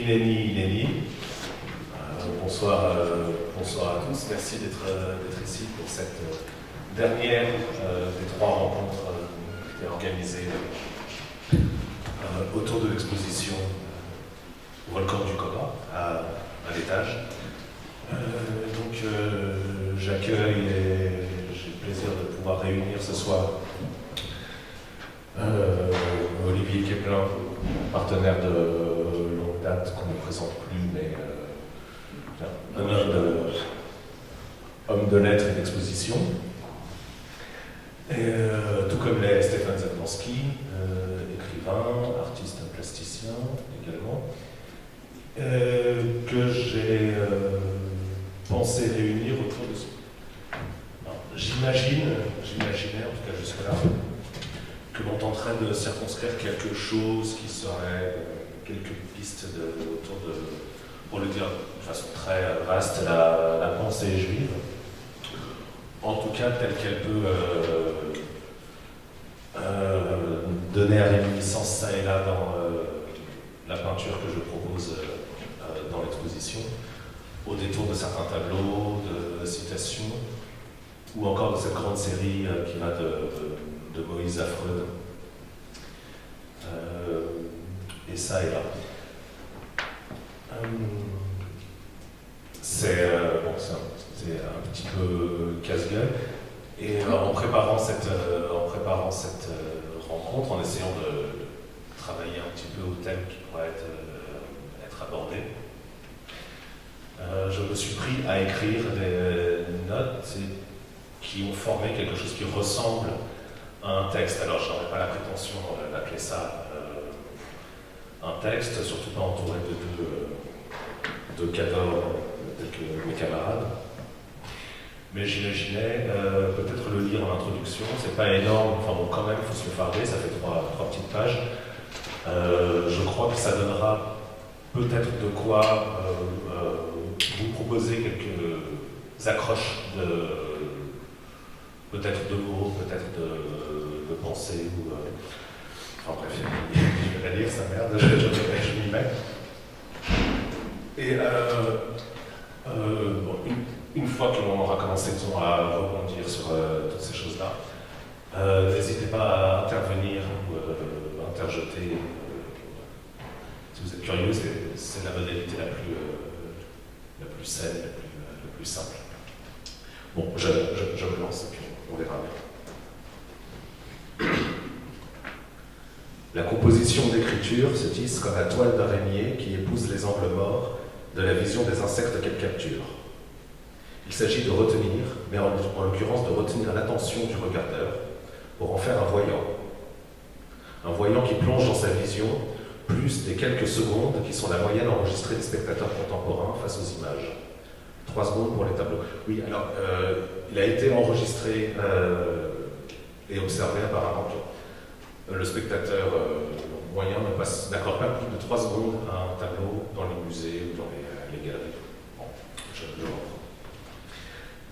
Ineni, Ineni. Bonsoir, bonsoir à tous. Merci d'être ici pour cette dernière des 3 rencontres qui étaient organisées autour de l'exposition Volcan du Cobra à l'étage. J'accueille et j'ai le plaisir de pouvoir réunir ce soir Olivier Keplin, partenaire de longue date qu'on ne présente plus, mais un homme de lettres et d'exposition. Tout comme l'est Stéphane Zablonski, écrivain, artiste plasticien également, que j'ai pensé réunir autour de ce... J'imaginais, en tout cas jusque-là, que l'on tenterait de circonscrire quelque chose qui serait quelques pistes autour de, pour le dire de façon très vaste, la pensée juive, en tout cas telle qu'elle peut donner à réminiscence ça et là dans la peinture que je propose dans l'exposition, au détour de certains tableaux, de citations, ou encore de cette grande série qui va de Moïse à Freud, et ça et là. C'est un petit peu casse-gueule, et en préparant cette rencontre, en essayant de travailler un petit peu au thème qui pourrait être abordé, je me suis pris à écrire des notes qui ont formé quelque chose qui ressemble à un texte. Alors, je n'aurais pas la prétention d'appeler ça un texte, surtout pas entouré de cadors tels que mes camarades. Mais j'imaginais peut-être le lire en introduction. C'est pas énorme, enfin bon, quand même, il faut se le farder, ça fait trois petites pages. Je crois que ça donnera peut-être de quoi vous proposer quelques accroches peut-être de mots, peut-être de pensées, ou... enfin bref, je vais la lire, sa merde, je m'y mets. Et une fois que l'on aura commencé à rebondir sur toutes ces choses-là, n'hésitez pas à intervenir ou interjeter. Si vous êtes curieux, c'est la modalité la plus saine, la plus simple. Bon, je me lance et puis on verra bien. La composition d'écriture se tisse comme la toile d'araignée qui épouse les angles morts de la vision des insectes qu'elle capture. Il s'agit de retenir, mais en l'occurrence de retenir l'attention du regardeur pour en faire un voyant. Un voyant qui plonge dans sa vision plus des quelques secondes qui sont la moyenne enregistrée des spectateurs contemporains face aux images. 3 secondes pour les tableaux. Oui, alors, il a été enregistré et observé apparemment que le spectateur moyen n'accorde pas plus de 3 secondes à un tableau dans les musées ou dans les galeries. Bon, je reprends.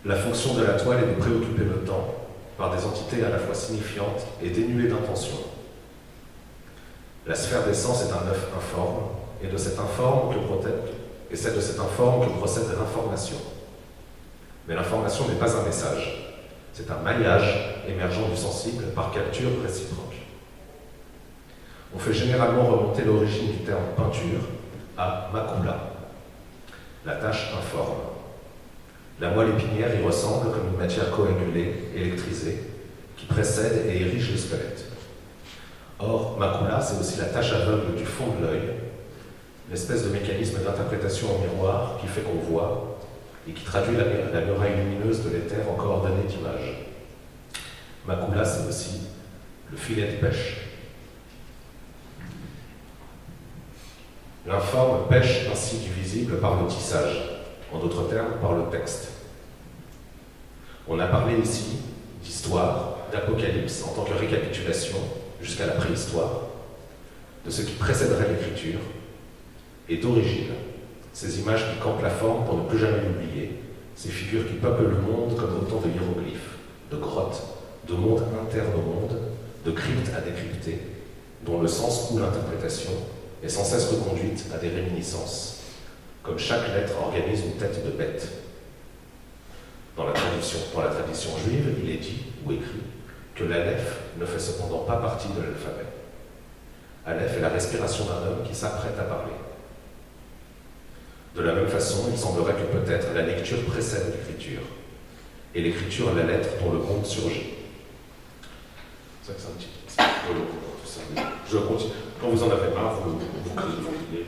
La fonction de la toile est de préoccuper le temps par des entités à la fois signifiantes et dénuées d'intention. La sphère des sens est un œuf informe, et c'est de cette informe que procède l'information. Mais l'information n'est pas un message, c'est un maillage émergent du sensible par capture réciproque. On fait généralement remonter l'origine du terme peinture à makula, la tache informe. La moelle épinière y ressemble comme une matière coagulée, électrisée, qui précède et érige le squelette. Or, makula, c'est aussi la tache aveugle du fond de l'œil, l'espèce de mécanisme d'interprétation en miroir qui fait qu'on voit et qui traduit la muraille lumineuse de l'éther en coordonnées d'images. Makula, c'est aussi le filet de pêche. L'informe pêche ainsi du visible par le tissage, en d'autres termes, par le texte. On a parlé ici d'histoire, d'apocalypse en tant que récapitulation jusqu'à la préhistoire, de ce qui précéderait l'écriture, et d'origine, ces images qui campent la forme pour ne plus jamais l'oublier, ces figures qui peuplent le monde comme autant de hiéroglyphes, de grottes, de mondes internes au monde, de cryptes à décrypter, dont le sens ou l'interprétation est sans cesse reconduite à des réminiscences, comme chaque lettre organise une tête de bête. Dans la tradition juive, il est dit ou écrit que l'Aleph ne fait cependant pas partie de l'alphabet. Aleph est la respiration d'un homme qui s'apprête à parler. De la même façon, il semblerait que peut-être la lecture précède l'écriture, et l'écriture la lettre dont le conte surgit. C'est ça que c'est un petit peu tout ça. Je continue. Quand vous en avez marre, vous criez.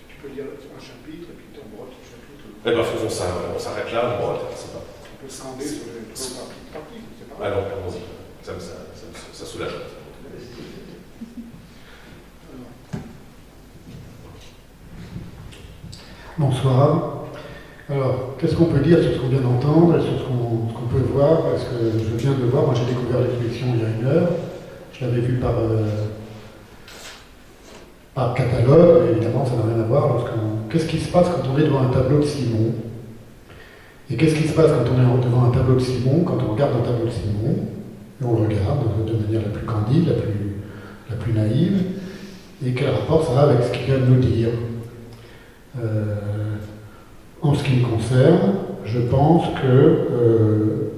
Tu peux lire un chapitre et puis tu embrottes le chapitre. Eh bien, faisons ça. On s'arrête là, on c'est pas. On peut scinder sur les trois parties, c'est pas. Alors, allons-y. Ça soulage. Bonsoir. Alors, qu'est-ce qu'on peut dire sur ce qu'on vient d'entendre et sur ce qu'on peut voir? Parce que je viens de voir, moi j'ai découvert l'exposition il y a 1 heure, je l'avais vue par catalogue, et évidemment ça n'a rien à voir. Qu'est-ce qui se passe quand on est devant un tableau de Simon? Et qu'est-ce qui se passe quand on est devant un tableau de Simon, quand on regarde un tableau de Simon, et on le regarde de manière la plus candide, la plus naïve, et quel rapport ça a avec ce qu'il vient de nous dire? En ce qui me concerne, je pense que,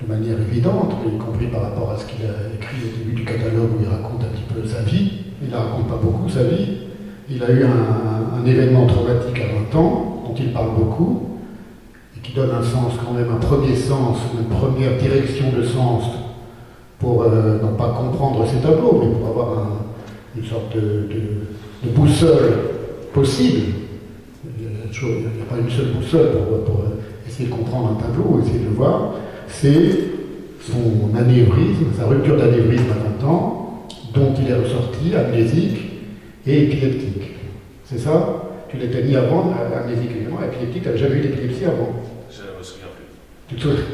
de manière évidente, y compris par rapport à ce qu'il a écrit au début du catalogue où il raconte un petit peu sa vie, il ne raconte pas beaucoup sa vie, il a eu un événement traumatique à 20 ans, dont il parle beaucoup, et qui donne un sens quand même, un premier sens, une première direction de sens pour non pas comprendre ces tableaux, mais pour avoir une sorte de boussole possible. Il n'y a pas une seule boussole pour essayer de comprendre un tableau, essayer de le voir. C'est son anévrisme, sa rupture d'anévrisme à 20 ans, dont il est ressorti amnésique et épileptique. C'est ça? Tu l'étais ni avant, amnésique évidemment, épileptique, tu n'avais jamais eu d'épilepsie avant? Je ne me souviens plus. Tu te souviens?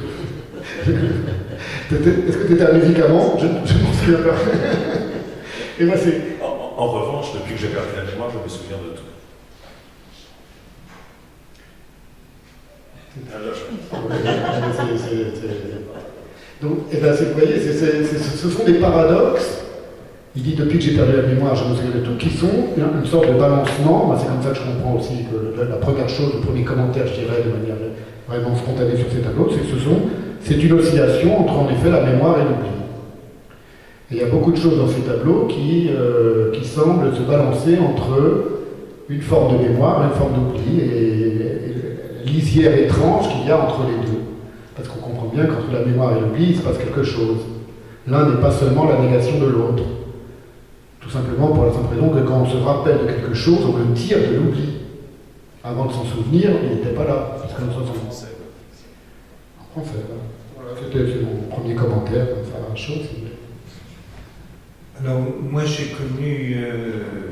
Est-ce que tu étais amnésique avant? Je ne m'en souviens pas. Et moi, c'est... En revanche, depuis que j'ai perdu la mémoire, je me souviens de tout. Donc, vous voyez, ce sont des paradoxes. Il dit depuis que j'ai perdu la mémoire, je me souviens de tout, qui sont une sorte de balancement. Moi, c'est comme ça que je comprends aussi que la première chose, le premier commentaire, je dirais, de manière vraiment spontanée sur ces tableaux, c'est que c'est une oscillation entre en effet la mémoire et l'oubli. Et il y a beaucoup de choses dans ces tableaux qui semblent se balancer entre une forme de mémoire et une forme d'oubli, et lisière étrange qu'il y a entre les deux. Parce qu'on comprend bien qu'entre la mémoire et l'oubli, il se passe quelque chose. L'un n'est pas seulement la négation de l'autre. Tout simplement pour la simple raison que quand on se rappelle de quelque chose, on le tire de l'oubli. Avant de s'en souvenir, il n'était pas là. Parce que en français. En français, voilà. C'était mon premier commentaire, comme ça, la chose. Alors, moi j'ai connu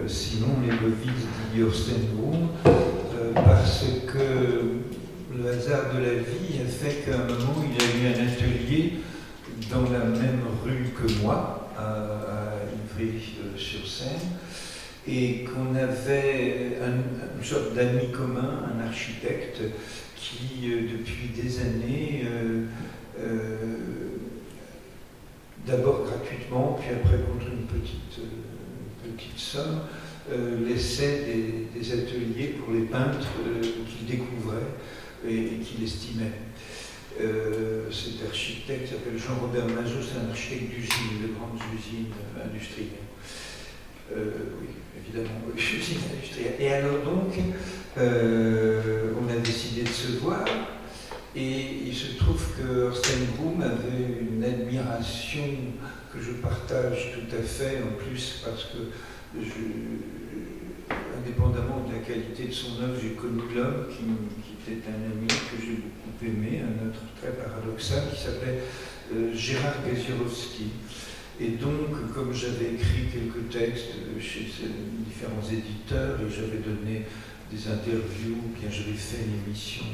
Simon Lebowitz d'Yorstenbourg parce que le hasard de la vie a fait qu'à un moment il a eu un atelier dans la même rue que moi, à Ivry-sur-Seine, et qu'on avait une sorte d'ami commun, un architecte, qui depuis des années, d'abord gratuitement, puis après contre une petite somme, laissait des ateliers pour les peintres qu'il découvrait et qu'il estimait. Cet architecte s'appelle Jean-Robert Mazot, c'est un architecte d'usines, de grandes usines industrielles. Oui, évidemment, usines industrielles. Et alors donc, on a décidé de se voir, et il se trouve que Horstenboom avait une admiration que je partage tout à fait, en plus parce que indépendamment de la qualité de son œuvre, j'ai connu l'homme qui était un ami que j'ai beaucoup aimé, un autre très paradoxal, qui s'appelait Gérard Gazierowski. Et donc, comme j'avais écrit quelques textes chez différents éditeurs, et j'avais donné des interviews, bien j'avais fait une émission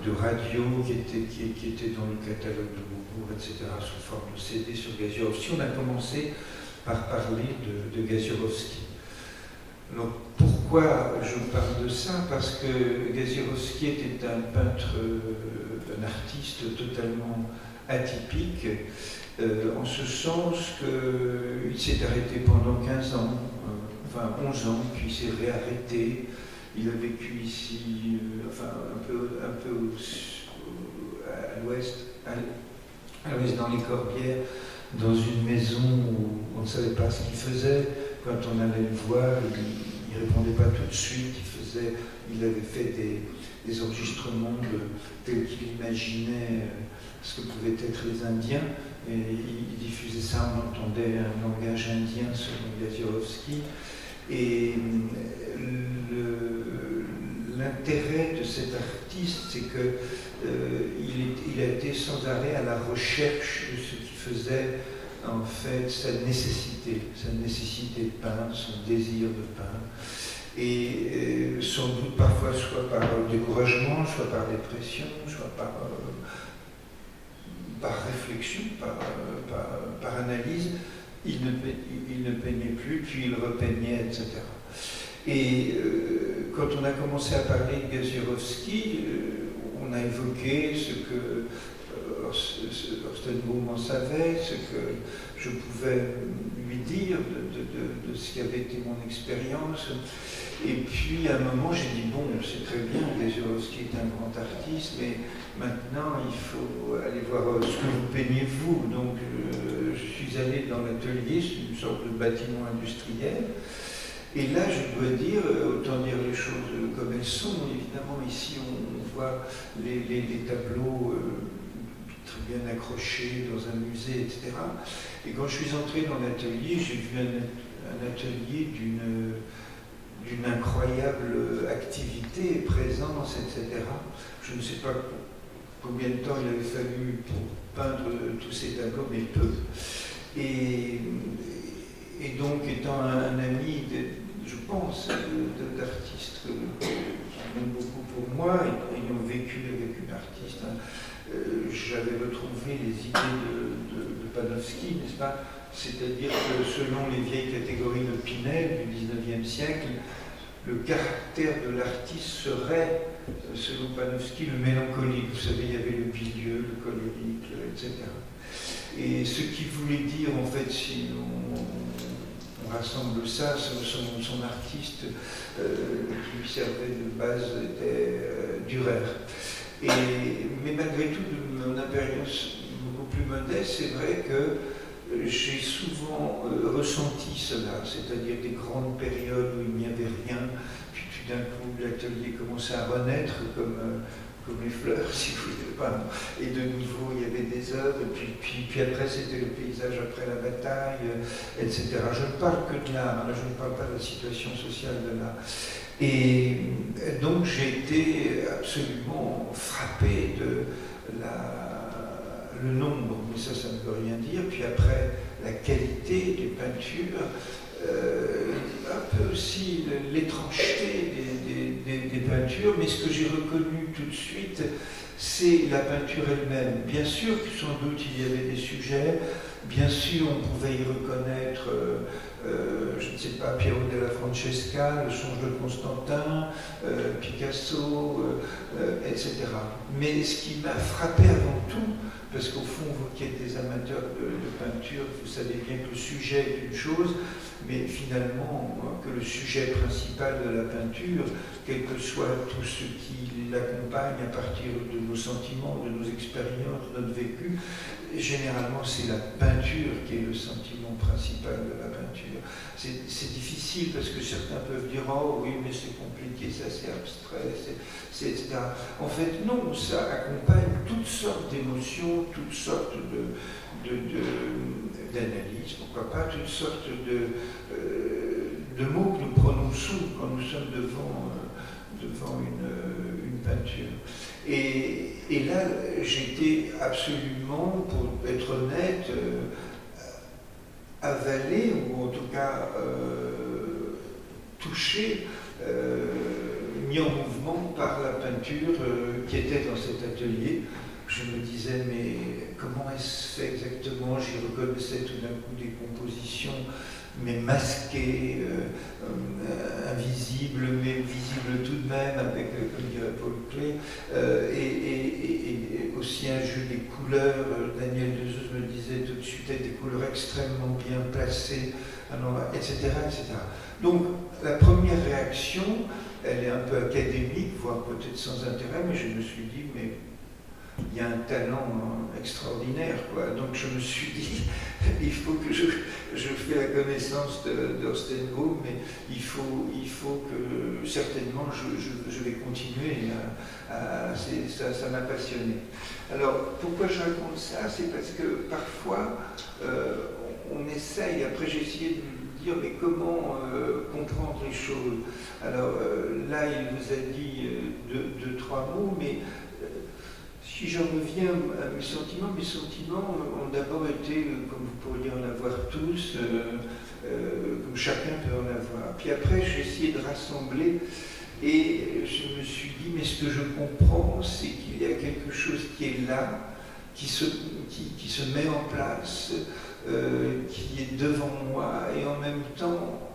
de radio qui était dans le catalogue de Beaubourg, etc., sous forme de CD sur Gazierowski, on a commencé par parler de Gazierowski. Donc, pourquoi je parle de ça? Parce que Gazierowski était un peintre, un artiste totalement atypique, en ce sens qu'il s'est arrêté pendant 15 ans enfin 11 ans, puis il s'est réarrêté. Il a vécu ici, un peu à l'ouest, dans les Corbières, dans une maison où on ne savait pas ce qu'il faisait. Quand on allait le voir, il ne répondait pas tout de suite. Il avait fait des enregistrements tels qu'il imaginait ce que pouvaient être les Indiens. Et il diffusait ça, on entendait un langage indien selon Gazirovski. Et l'intérêt de cet artiste, c'est qu'il a été sans arrêt à la recherche de ce qui faisait en fait sa nécessité de peindre, son désir de peindre. Et sans doute parfois soit par découragement, soit par dépression, soit par réflexion, par analyse, il ne peignait plus, puis il repeignait, etc. Et quand on a commencé à parler de Gazirovski, on a évoqué ce que Horstenbaum en savait, ce que je pouvais lui dire de ce qui avait été mon expérience. Et puis à un moment, j'ai dit, bon, c'est très bien, Gazirovski est un grand artiste, mais maintenant il faut aller voir ce que vous peignez vous. Donc je suis allé dans l'atelier, c'est une sorte de bâtiment industriel. Et là, je dois dire, autant dire les choses comme elles sont, évidemment, ici on voit les tableaux très bien accrochés dans un musée, etc. Et quand je suis entré dans l'atelier, j'ai vu un atelier d'une incroyable activité, présence, etc. Je ne sais pas combien de temps il avait fallu pour peindre tous ces tableaux, mais peu. Et donc, étant un ami, je pense, d'artistes qui m'aiment beaucoup pour moi, ayant vécu avec une artiste, j'avais retrouvé les idées de Panofsky, n'est-ce pas? C'est-à-dire que selon les vieilles catégories de Pinel du XIXe siècle, le caractère de l'artiste serait, selon Panofsky, le mélancolique. Vous savez, il y avait le bilieux, le colérique, etc. Et ce qui voulait dire, en fait, si on rassemble ça, son artiste qui lui servait de base était Dürer. Mais malgré tout, de mon expérience beaucoup plus modeste, c'est vrai que j'ai souvent ressenti cela, c'est-à-dire des grandes périodes où il n'y avait rien, puis tout d'un coup l'atelier commençait à renaître comme les fleurs, si vous voulez pas. Et de nouveau, il y avait des œuvres, puis après, c'était le paysage après la bataille, etc. Je ne parle que de l'art, je ne parle pas de la situation sociale de l'art. Et donc, j'ai été absolument frappé de le nombre, mais ça ne veut rien dire. Puis après, la qualité des peintures, un peu aussi l'étrangeté des peintures, mais ce que j'ai reconnu tout de suite, c'est la peinture elle-même. Bien sûr que sans doute il y avait des sujets, bien sûr on pouvait y reconnaître, je ne sais pas, Piero della Francesca, le songe de Constantin, Picasso, etc. Mais ce qui m'a frappé avant tout, parce qu'au fond, vous qui êtes des amateurs de peinture, vous savez bien que le sujet est une chose, mais finalement, que le sujet principal de la peinture, quel que soit tout ce qui l'accompagne à partir de nos sentiments, de nos expériences, de notre vécu, généralement c'est la peinture qui est le sentiment principal de la peinture. C'est difficile parce que certains peuvent dire « Oh oui, mais c'est compliqué, ça c'est abstrait, etc. » En fait, non, ça accompagne toutes sortes d'émotions, toutes sortes d'analyses, pourquoi pas, toutes sortes de mots que nous prononçons quand nous sommes devant une peinture. Et là, j'étais absolument, pour être honnête, avalé, ou en tout cas touché, mis en mouvement par la peinture qui était dans cet atelier. Je me disais, mais comment est-ce fait exactement? J'y reconnaissais tout d'un coup des compositions, mais masquées, invisibles, mais visibles tout de même, avec, comme dirait Paul Klee, et aussi un jeu des couleurs. Daniel Dezeuze me disait tout de suite, avec des couleurs extrêmement bien placées, etc., etc. Donc, la première réaction, elle est un peu académique, voire peut-être sans intérêt, mais je me suis dit, mais il y a un talent extraordinaire, quoi. Donc je me suis dit, il faut que je fais la connaissance d'Orstenbaum, mais il faut que certainement je vais continuer. Ça m'a passionné. Alors pourquoi je raconte ça? C'est parce que parfois on essaye, après j'ai essayé de dire mais comment comprendre les choses. Alors là il vous a dit deux, trois mots, mais si j'en reviens à mes sentiments ont d'abord été, comme vous pourriez en avoir tous, comme chacun peut en avoir. Puis après, j'ai essayé de rassembler et je me suis dit, mais ce que je comprends, c'est qu'il y a quelque chose qui est là, qui se met en place, qui est devant moi, et en même temps,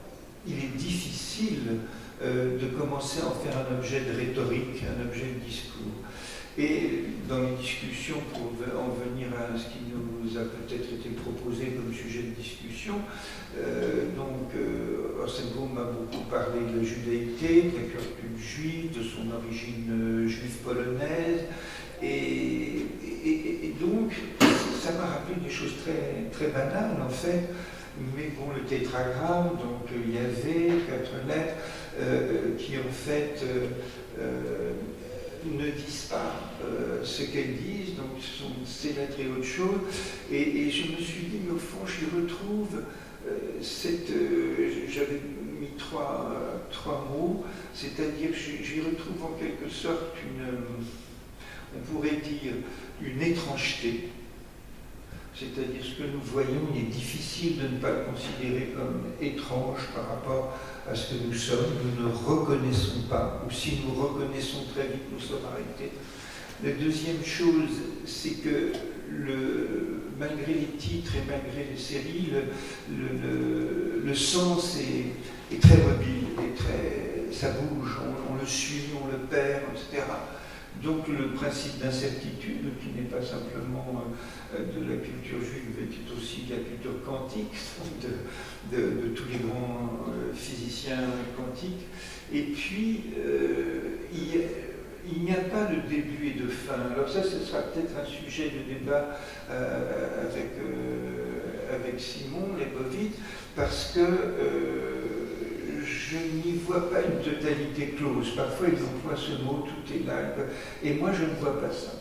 il est difficile de commencer à en faire un objet de rhétorique, un objet de discours. Et dans les discussions, pour en venir à ce qui nous a peut-être été proposé comme sujet de discussion, Orstenbaum m'a beaucoup parlé de la judaïté, de la culture juive, de son origine juive polonaise, et donc ça m'a rappelé des choses très, très banales en fait, mais bon, le tétragramme, donc il y avait 4 lettres qui en fait ne disent pas ce qu'elles disent, donc ce sont ces lettres et autre chose, et je me suis dit, mais au fond, j'y retrouve j'avais mis trois mots, c'est-à-dire j'y retrouve en quelque sorte on pourrait dire, une étrangeté, c'est-à-dire ce que nous voyons, il est difficile de ne pas le considérer comme étrange par rapport à ce que nous sommes, nous ne reconnaissons pas, ou si nous reconnaissons très vite, nous sommes arrêtés. La deuxième chose, c'est que malgré les titres et malgré les séries, le sens est très mobile, ça bouge, on le suit, on le perd, etc. Donc le principe d'incertitude, qui n'est pas simplement de la culture juive, mais qui est aussi de la culture quantique, de tous les grands physiciens quantiques. Et puis, il n'y a pas de début et de fin. Alors ça, ce sera peut-être un sujet de débat avec Simon Leibovitz, parce que je n'y vois pas une totalité close. Parfois, ils emploient ce mot, tout est là. Et moi, je ne vois pas ça.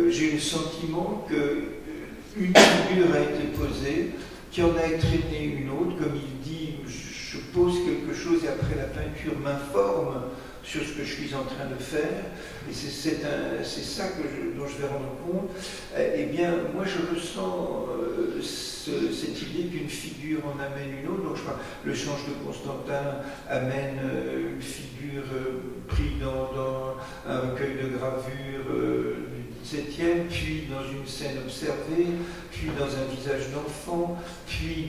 J'ai le sentiment qu'une figure a été posée, qui en a entraîné une autre. Comme il dit, je pose quelque chose et après la peinture m'informe sur ce que je suis en train de faire. Et c'est ça dont je vais rendre compte. Eh bien, moi, je ressens cette idée qu'une figure en amène une autre. Donc, le Change de Constantin amène une figure prise dans un recueil de gravures du XVIIe, puis dans une scène observée, puis dans un visage d'enfant, puis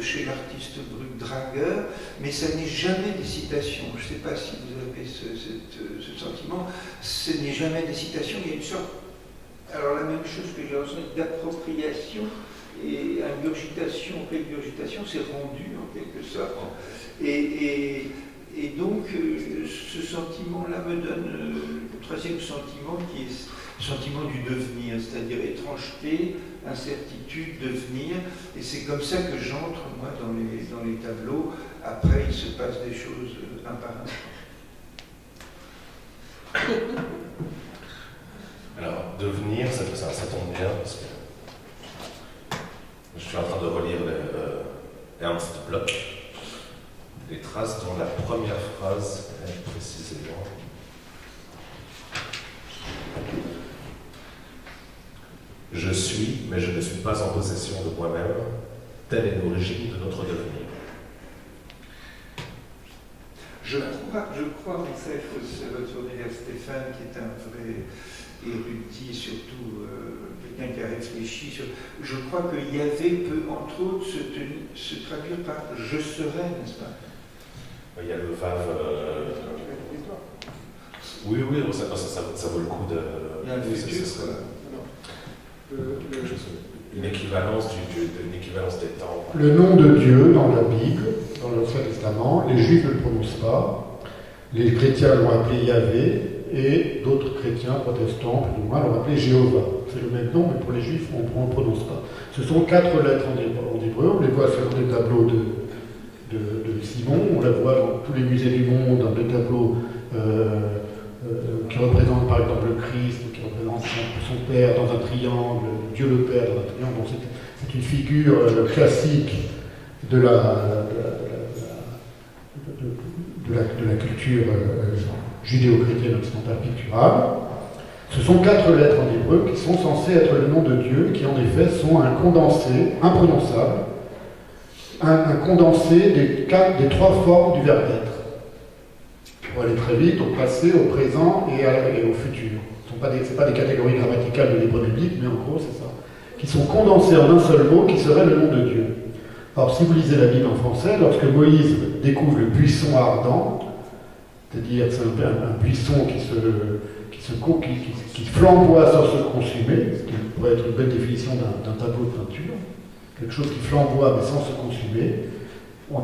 chez l'artiste Brut Dragueur, mais ça n'est jamais des citations. Je ne sais pas si vous avez ce sentiment, ce n'est jamais des citations, il y a une sorte, alors la même chose que j'ai ressenti, d'appropriation et régurgitation, c'est rendu en quelque sorte. Et donc ce sentiment-là me donne le troisième sentiment qui est le sentiment du devenir, c'est-à-dire étrangeté, incertitude, devenir, et c'est comme ça que j'entre moi dans les tableaux. Après il se passe des choses un par un. Alors, devenir, ça tombe bien, parce que je suis en train de relire Ernst Bloch, les traces dont la première phrase est précisément « Je suis, mais je ne suis pas en possession de moi-même, telle est l'origine de notre devenir. » Je crois, en fait, il faut se retourner vers Stéphane, qui est un vrai érudit, surtout quelqu'un qui a réfléchi sur... Je crois que Yahvé peut, entre autres, se traduire par « je serai », n'est-ce pas? Il y a le Vav... Oui, ça vaut le coup de... Il y a un futur, quoi. Une équivalence des temps. Le nom de Dieu dans la Bible, dans l'Ancien Testament, les Juifs ne le prononcent pas, les chrétiens l'ont appelé Yahvé, et d'autres chrétiens protestants, plus ou moins, l'ont appelé Jéhovah. C'est le même nom, mais pour les Juifs, on ne prononce pas. Ce sont 4 lettres en hébreu, on les voit sur des tableaux de Simon, on la voit dans tous les musées du monde, dans des tableaux qui représentent par exemple le Christ, qui représente son Père dans un triangle, Dieu le Père dans un triangle. Donc c'est une figure classique de la culture judéo-chrétienne occidentale picturale. Ce sont 4 lettres en hébreu qui sont censées être le nom de Dieu, qui en effet sont un condensé imprononçable, un condensé des 3 formes du verbe être. Pour aller très vite, au passé, au présent et au futur. Ce ne sont pas des catégories grammaticales de l'hébreu biblique, mais en gros c'est ça. Qui sont condensés en un seul mot, qui serait le nom de Dieu. Alors si vous lisez la Bible en français, lorsque Moïse découvre le buisson ardent, c'est-à-dire c'est un buisson qui flamboie sans se consumer, ce qui pourrait être une belle définition d'un tableau de peinture, quelque chose qui flamboie mais sans se consumer,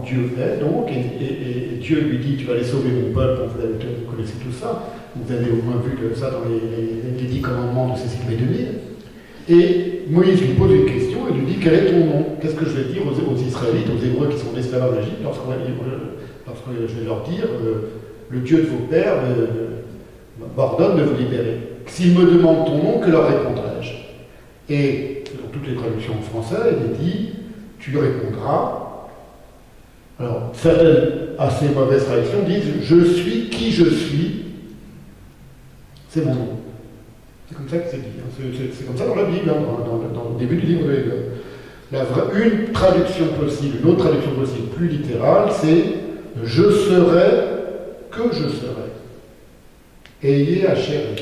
Dieu est donc, et Dieu lui dit tu vas aller sauver mon peuple, vous connaissez tout ça, vous avez au moins vu ça dans les 10 commandements de Cécile B2000, et Moïse lui pose une question et lui dit quel est ton nom? Qu'est-ce que je vais dire aux Israélites, aux Hébreux qui sont en esclavage en Égypte, lorsque je vais leur dire le Dieu de vos pères m'ordonne de vous libérer. S'ils me demandent ton nom, que leur répondrai-je? Et dans toutes les traductions en français, il est dit tu lui répondras. Alors, certaines assez mauvaises traductions disent je suis qui je suis, c'est mon nom. C'est comme ça que c'est dit. C'est comme ça dans la Bible, dans le début du livre de l'Hébreux. Une traduction possible, une autre traduction possible plus littérale, c'est je serai que je serai. Ayez à chérir.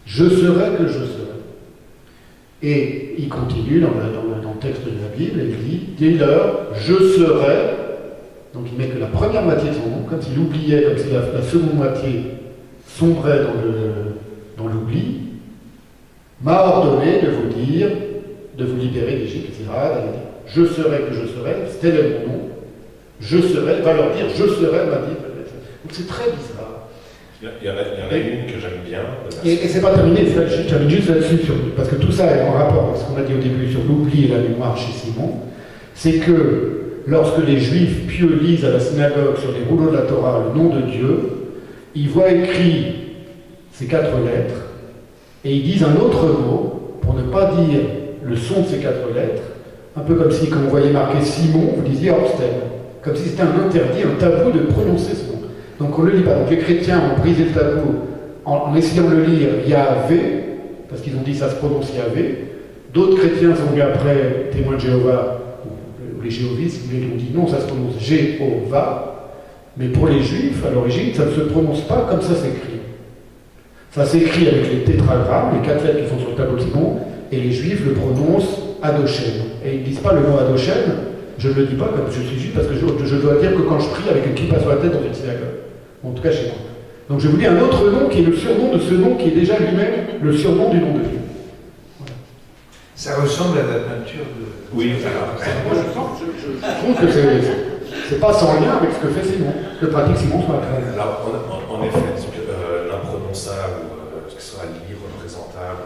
Je serai que je serai. Et il continue dans le texte de la Bible, et il dit dis-leur, je serai. Donc il met que la première moitié de son nom, comme s'il oubliait, comme si la seconde moitié sombrait dans l'oubli, m'a ordonné de vous dire, de vous libérer d'Égypte, etc. Je serai que je serai, tel est mon nom. Je serai, il va leur dire je serai, m'a dit. Donc c'est très bizarre. Il y en a une que j'aime bien. Et c'est pas terminé, je termine juste là-dessus, parce que tout ça est en rapport avec ce qu'on a dit au début sur l'oubli et la mémoire chez Simon. C'est que lorsque les Juifs pieux lisent à la synagogue sur les rouleaux de la Torah le nom de Dieu, ils voient écrit ces 4 lettres, et ils disent un autre mot, pour ne pas dire le son de ces 4 lettres, un peu comme si, quand vous voyez marqué Simon, vous disiez Orsten, comme si c'était un interdit, un tabou de prononcer ce nom. Donc on ne le lit pas. Donc les chrétiens ont brisé le tabou en essayant de le lire Yahvé, parce qu'ils ont dit ça se prononce Yahvé. D'autres chrétiens sont venus après, témoins de Jéhovah, ou les jéhovistes, ils ont dit non, ça se prononce Jéhovah. Mais pour les juifs, à l'origine, ça ne se prononce pas comme ça s'écrit. Ça s'écrit avec les tétragrammes, les 4 lettres qui sont sur le tableau de Simon, et les juifs le prononcent Adoshem. Et ils ne disent pas le mot Adoshem, je ne le dis pas comme je suis juif, parce que je dois dire que quand je prie avec une kippa sur la tête dans une synagogue. En tout cas chez moi. Donc je vous dis un autre nom qui est le surnom de ce nom qui est déjà lui-même le surnom du nom de Dieu. Voilà. Ça ressemble à la peinture de... Oui, Moi je trouve que c'est pas sans lien avec ce que fait Simon, que pratique Simon sur la crème. Alors en effet, l'imprononçable, ce que ce soit libre, représentable,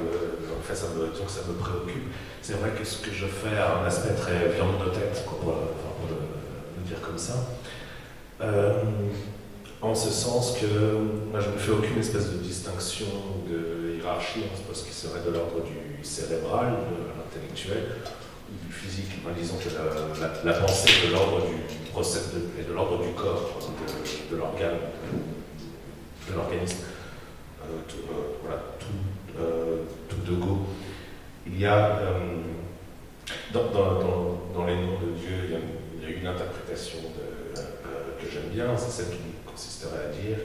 en fait ça me préoccupe. C'est vrai que ce que je fais a un aspect très viande de tête, pour le dire comme ça. En ce sens que moi, je ne fais aucune espèce de distinction, de hiérarchie, ce qui serait de l'ordre du cérébral, de l'intellectuel, ou du physique. Disons que la pensée est de l'ordre du process et de l'ordre du corps, de l'organe, de l'organisme. Tout de go. Il y a dans les noms de Dieu, il y a une interprétation que j'aime bien, c'est celle qui consisterait à dire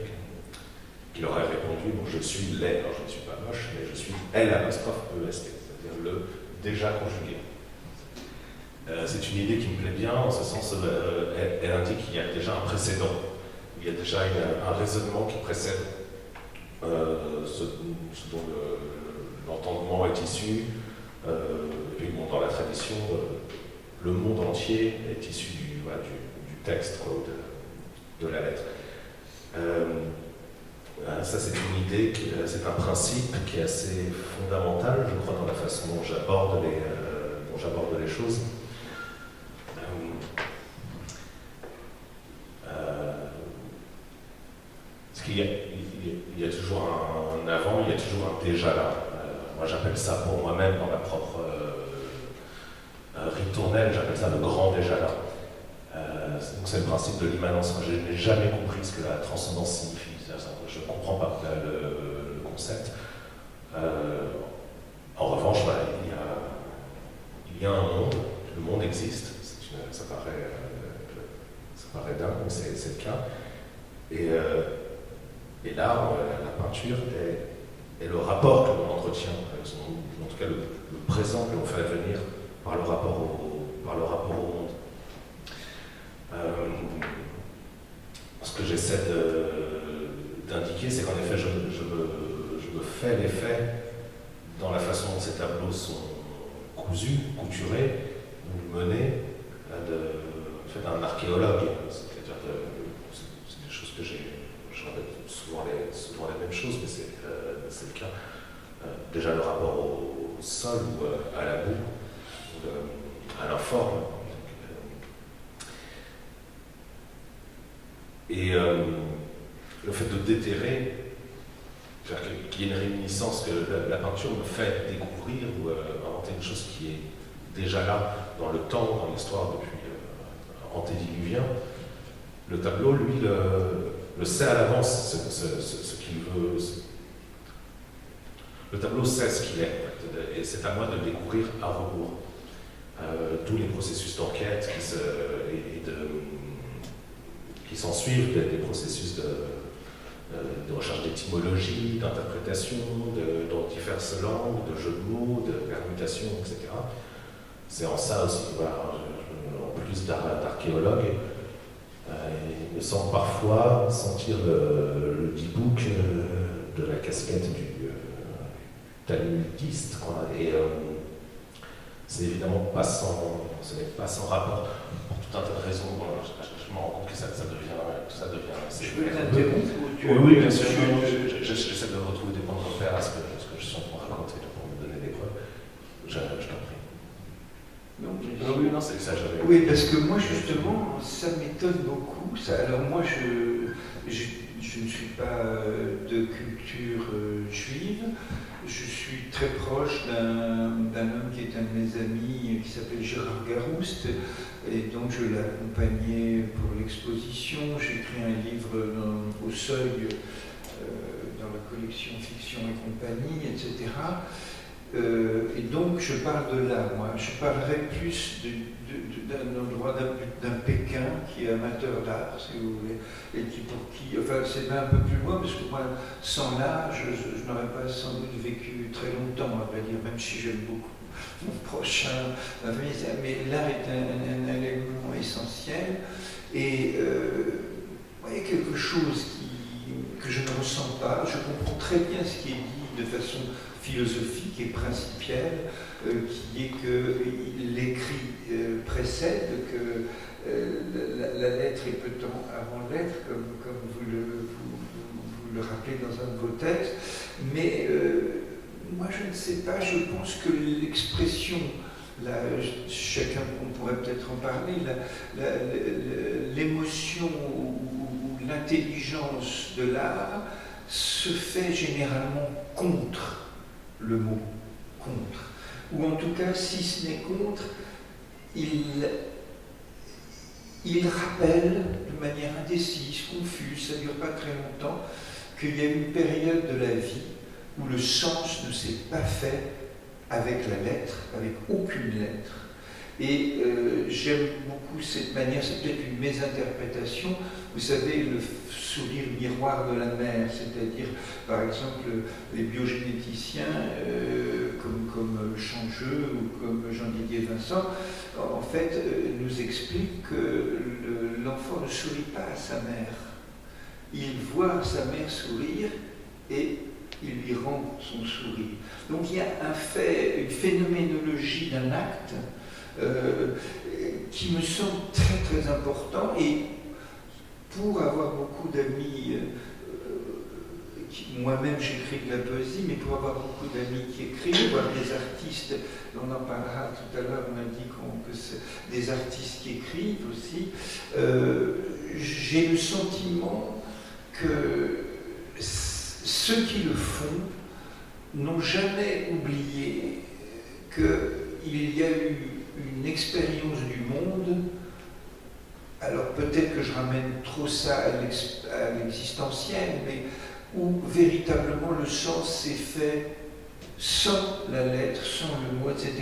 qu'il aurait répondu bon, je suis les, alors je ne suis pas moche, mais je suis L', c'est-à-dire le déjà conjugué. C'est une idée qui me plaît bien, en ce sens, elle indique qu'il y a déjà un précédent, il y a déjà un raisonnement qui précède ce dont l'entendement est issu, et puis bon, dans la tradition, le monde entier est issu du texte, quoi, de la lettre. Ça, c'est une idée, c'est un principe qui est assez fondamental, je crois, dans la façon dont j'aborde les choses. Parce qu'il y a toujours un avant, il y a toujours un déjà là. Moi, j'appelle ça pour moi-même, dans ma propre ritournelle, j'appelle ça le grand déjà là. Donc c'est le principe de l'immanence. Je n'ai jamais compris ce que la transcendance signifie. Je ne comprends pas le concept. En revanche, il y a un monde, le monde existe. Ça paraît dingue, mais c'est le cas. Et l'art, la peinture, est le rapport que l'on entretient, en tout cas le présent que l'on fait venir par le rapport au monde. Ce que j'essaie d'indiquer, c'est qu'en effet, je me fais l'effet dans la façon dont ces tableaux sont couturés, ou menés, d'un archéologue. C'est-à-dire c'est des choses que je répète souvent les mêmes choses, mais c'est le cas. Déjà le rapport au sol ou à la boue, ou à l'informe. Et le fait de déterrer, qu'il y ait une réminiscence, que la peinture me fait découvrir ou inventer une chose qui est déjà là, dans le temps, dans l'histoire depuis antédiluvien. Le tableau, lui, le sait à l'avance ce qu'il veut. Le tableau sait ce qu'il est, et c'est à moi de le découvrir à rebours. D'où les processus d'enquête qui s'en suivent, des processus de recherche d'étymologie, d'interprétation, dans diverses langues, de jeux de mots, de permutations, etc. C'est en ça aussi, en plus d'archéologue, il me semble parfois sentir le dibouk de la casquette du talmudiste, et c'est évidemment ce n'est pas sans rapport, pour tout un tas de raisons. Je me rends compte que ça devient assez... Je peux les interrompre? Oui, bien sûr. J'essaie de retrouver des points de repère à ce que je suis en train de raconter pour me donner des preuves. Je t'en prie. Non, c'est ça, j'avais... Oui, parce que moi, justement, ça m'étonne beaucoup. Alors moi, je ne suis pas de culture juive. Je suis très proche d'un homme qui est un de mes amis, qui s'appelle Gérard Garouste, et donc je l'ai accompagné pour l'exposition. J'ai écrit un livre au Seuil, dans la collection Fiction et compagnie, etc. Et donc je parle de là, moi. Je parlerai plus d'un endroit, d'un Pékin qui est amateur d'art, si vous voulez, et enfin c'est un peu plus loin, parce que moi, sans l'art, je n'aurais pas sans doute vécu très longtemps, à vrai dire, même si j'aime beaucoup mon prochain, mais l'art est un élément essentiel, et il y a quelque chose que je ne ressens pas. Je comprends très bien ce qui est dit de façon philosophique et principielle, qui est que l'écrit précède, que la lettre est peu de temps avant l'être, comme vous le rappelez dans un de vos textes, mais moi je ne sais pas, je pense que l'expression, chacun, on pourrait peut-être en parler, l'émotion ou l'intelligence de l'art se fait généralement contre le mot, contre. Ou en tout cas, si ce n'est contre, il rappelle de manière indécise, confuse, ça ne dure pas très longtemps, qu'il y a une période de la vie où le sens ne s'est pas fait avec la lettre, avec aucune lettre. Et j'aime beaucoup cette manière, c'est peut-être une mésinterprétation, vous savez, le sourire miroir de la mère, c'est-à-dire, par exemple, les biogénéticiens, comme Changeux ou comme Jean-Didier Vincent, en fait, nous expliquent que l'enfant ne sourit pas à sa mère. Il voit sa mère sourire et il lui rend son sourire. Donc il y a une phénoménologie d'un acte qui me semble très très important, et pour avoir beaucoup d'amis, moi-même j'écris de la poésie, mais pour avoir beaucoup d'amis qui écrivent, voire des artistes, on en parlera tout à l'heure, on a dit que c'est des artistes qui écrivent aussi, j'ai le sentiment que ceux qui le font n'ont jamais oublié qu'il y a eu une expérience du monde. Alors peut-être que je ramène trop ça à l'existentiel, mais où véritablement le sens s'est fait sans la lettre, sans le mot, etc.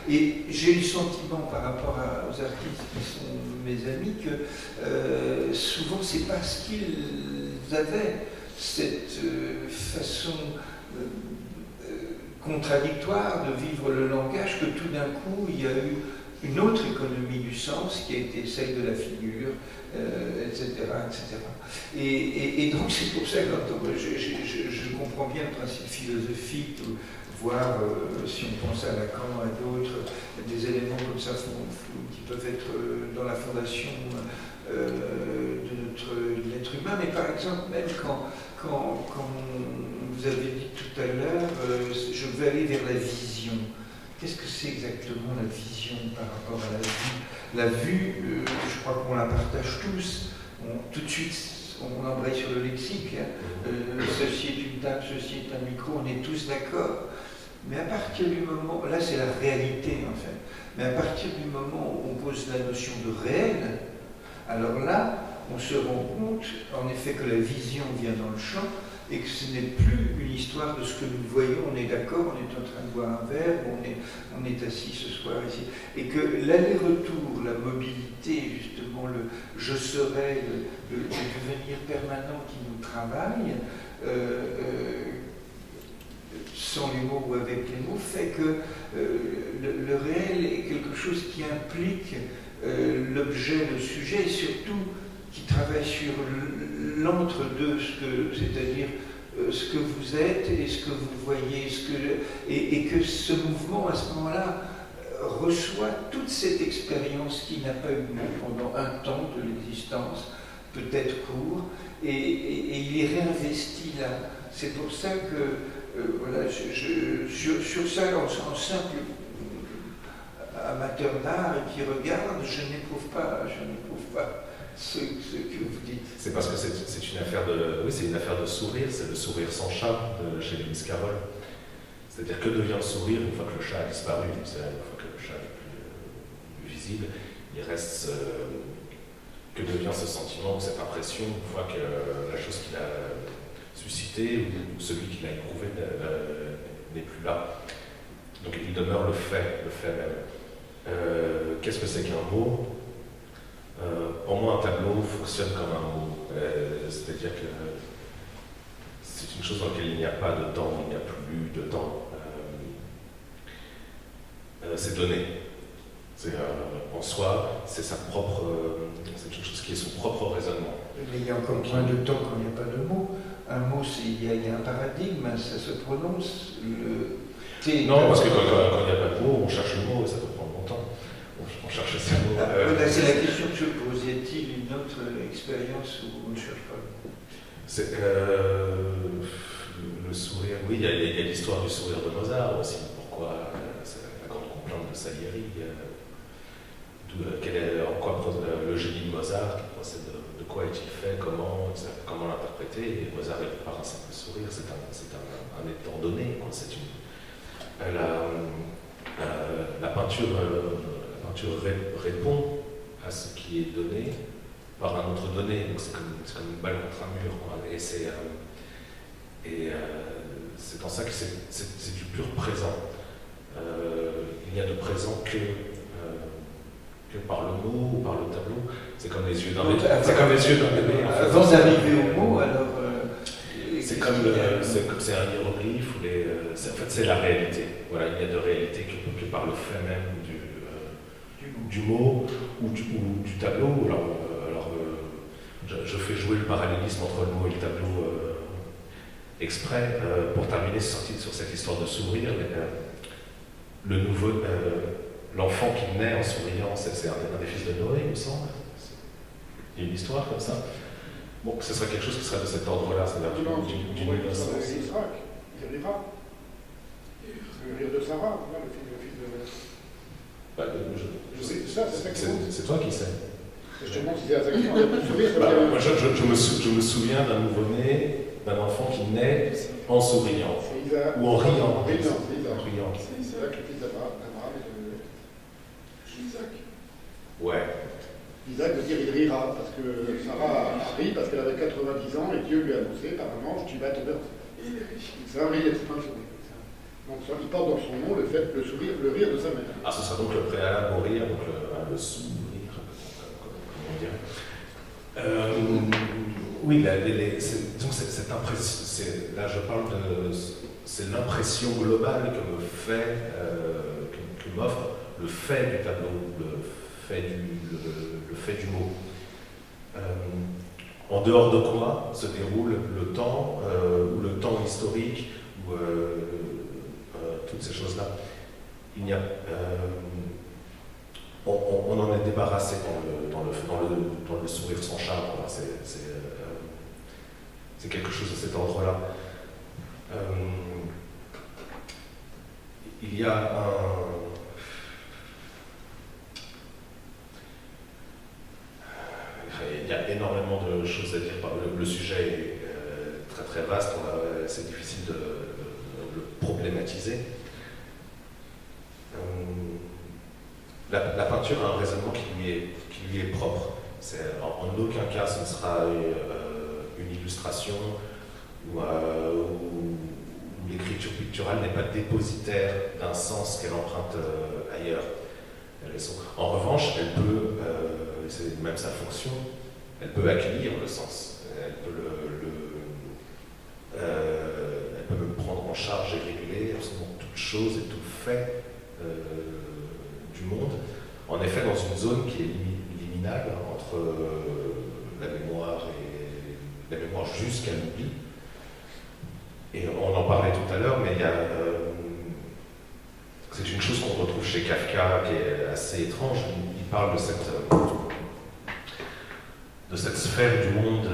Et j'ai le sentiment par rapport aux artistes qui sont mes amis que souvent c'est parce qu'ils avaient cette façon contradictoire de vivre le langage que tout d'un coup il y a eu une autre économie du sens qui a été celle de la figure, etc., etc. Et donc c'est pour ça que je comprends bien le principe philosophique, voire si on pense à Lacan, à d'autres, des éléments comme ça qui peuvent être dans la fondation de l'être humain. Mais par exemple, même quand vous avez dit tout à l'heure, je veux aller vers la vision. Qu'est-ce que c'est exactement la vision par rapport à la vue? La vue, je crois qu'on la partage tous. Tout de suite, on embraye sur le lexique. Ceci est une table, ceci est un micro, on est tous d'accord. Mais à partir du moment, là c'est la réalité en fait, mais à partir du moment où on pose la notion de réel, alors là, on se rend compte en effet que la vision vient dans le champ, et que ce n'est plus une histoire de ce que nous voyons, on est d'accord, on est en train de boire un verre, on est assis ce soir ici, et que l'aller-retour, la mobilité, justement, le je serai, le devenir permanent qui nous travaille, sans les mots ou avec les mots, fait que le réel est quelque chose qui implique l'objet, le sujet, et surtout qui travaille sur l'entre-deux, c'est-à-dire ce que vous êtes et ce que vous voyez, et que ce mouvement, à ce moment-là, reçoit toute cette expérience qui n'a pas eu lieu pendant un temps de l'existence, peut-être court, et il est réinvesti là. C'est pour ça que, voilà, sur ça, en simple amateur d'art qui regarde, je n'éprouve pas ce que vous dites. C'est parce que c'est une affaire de, oui, c'est une affaire de sourire, c'est le sourire sans chat de chez Lewis Carroll. C'est-à-dire que devient le sourire une fois que le chat a disparu, une fois que le chat n'est plus visible, il reste que devient ce sentiment ou cette impression une fois que la chose qu'il a suscitée ou celui qui l'a éprouvé n'est plus là. Donc il demeure le fait même. Qu'est-ce que c'est qu'un mot? Pour moi, un tableau fonctionne comme un mot. C'est-à-dire que c'est une chose dans laquelle il n'y a pas de temps, il n'y a plus de temps. C'est donné. En soi, c'est sa propre. C'est une chose qui est son propre raisonnement. Mais il y a encore moins de temps quand il n'y a pas de mot. Un mot, il y a un paradigme, ça se prononce. Non, parce que quand il n'y a pas de mot, on cherche le mot et ça peut prendre longtemps. On cherche ces mots. C'est la question que je pose. Y a-t-il une autre expérience où on ne cherche pas? Le sourire, oui, il y a l'histoire du sourire de Mozart aussi. Pourquoi c'est la grande complainte de Salieri. En quoi le génie de Mozart, de quoi est-il fait, comment l'interpréter? Et Mozart est par un simple sourire, c'est un étant donné. La peinture répond à ce qui est donné par un autre donné, donc c'est comme une balle contre un mur, quoi. Et c'est en ça que c'est du pur présent. Il n'y a de présent que par le mot ou par le tableau. C'est comme les yeux d'un bébé. Avant d'arriver au mot, alors. C'est un hiéroglyphe, en fait c'est la réalité. Voilà, il n'y a de réalité que par le fait même du mot ou du tableau. Alors je fais jouer le parallélisme entre le mot et le tableau exprès, pour terminer sur cette histoire de sourire, l'enfant qui naît en souriant, c'est un des fils de Noé, il me semble. Il y a une histoire comme ça. Bon, ce serait quelque chose qui serait de cet ordre-là, c'est-à-dire d'une innocence. Il rira. Le rire de Sarah, le fils de... Bah, c'est toi qui sais. Je te demande si c'est à Zachary, on a plus de sourire. Moi, je me souviens d'un nouveau-né, d'un enfant qui naît en souriant. Ou en riant. C'est Isaac. Riant. C'est Isaac, le fils d'Abraham et de... Isaac. Ouais. Isaac veut dire il rira, parce que Sarah a ri parce qu'elle avait 90 ans et Dieu lui a annoncé par un ange, tu vas te meurtre. C'est un rire, c'est pas un sourire. Donc ça, il porte dans son nom le sourire, le rire de sa mère. Ah, ce sera donc le préalable au rire, donc le sourire, comment on dirait. Oui, donc cette impression, là je parle c'est l'impression globale que m'offre le fait du tableau, le fait du mot. En dehors de quoi se déroule le temps, ou le temps historique, ou toutes ces choses-là. Il n'y a, on en est débarrassé dans le sourire sans charme. C'est quelque chose de cet ordre-là. Il y a il y a énormément de choses à dire. Le sujet est très très vaste, c'est difficile de le problématiser. La peinture a un raisonnement qui lui est propre. En aucun cas ce ne sera une illustration où l'écriture picturale n'est pas dépositaire d'un sens qu'elle emprunte ailleurs. En revanche, elle peut, c'est même sa fonction, elle peut accueillir le sens. Elle peut me prendre en charge et réguler absolument toute chose et tout fait du monde. En effet, dans une zone qui est liminale entre la mémoire jusqu'à l'oubli. Et on en parlait tout à l'heure, mais c'est une chose qu'on retrouve chez Kafka qui est assez étrange. Il parle de cette sphère du monde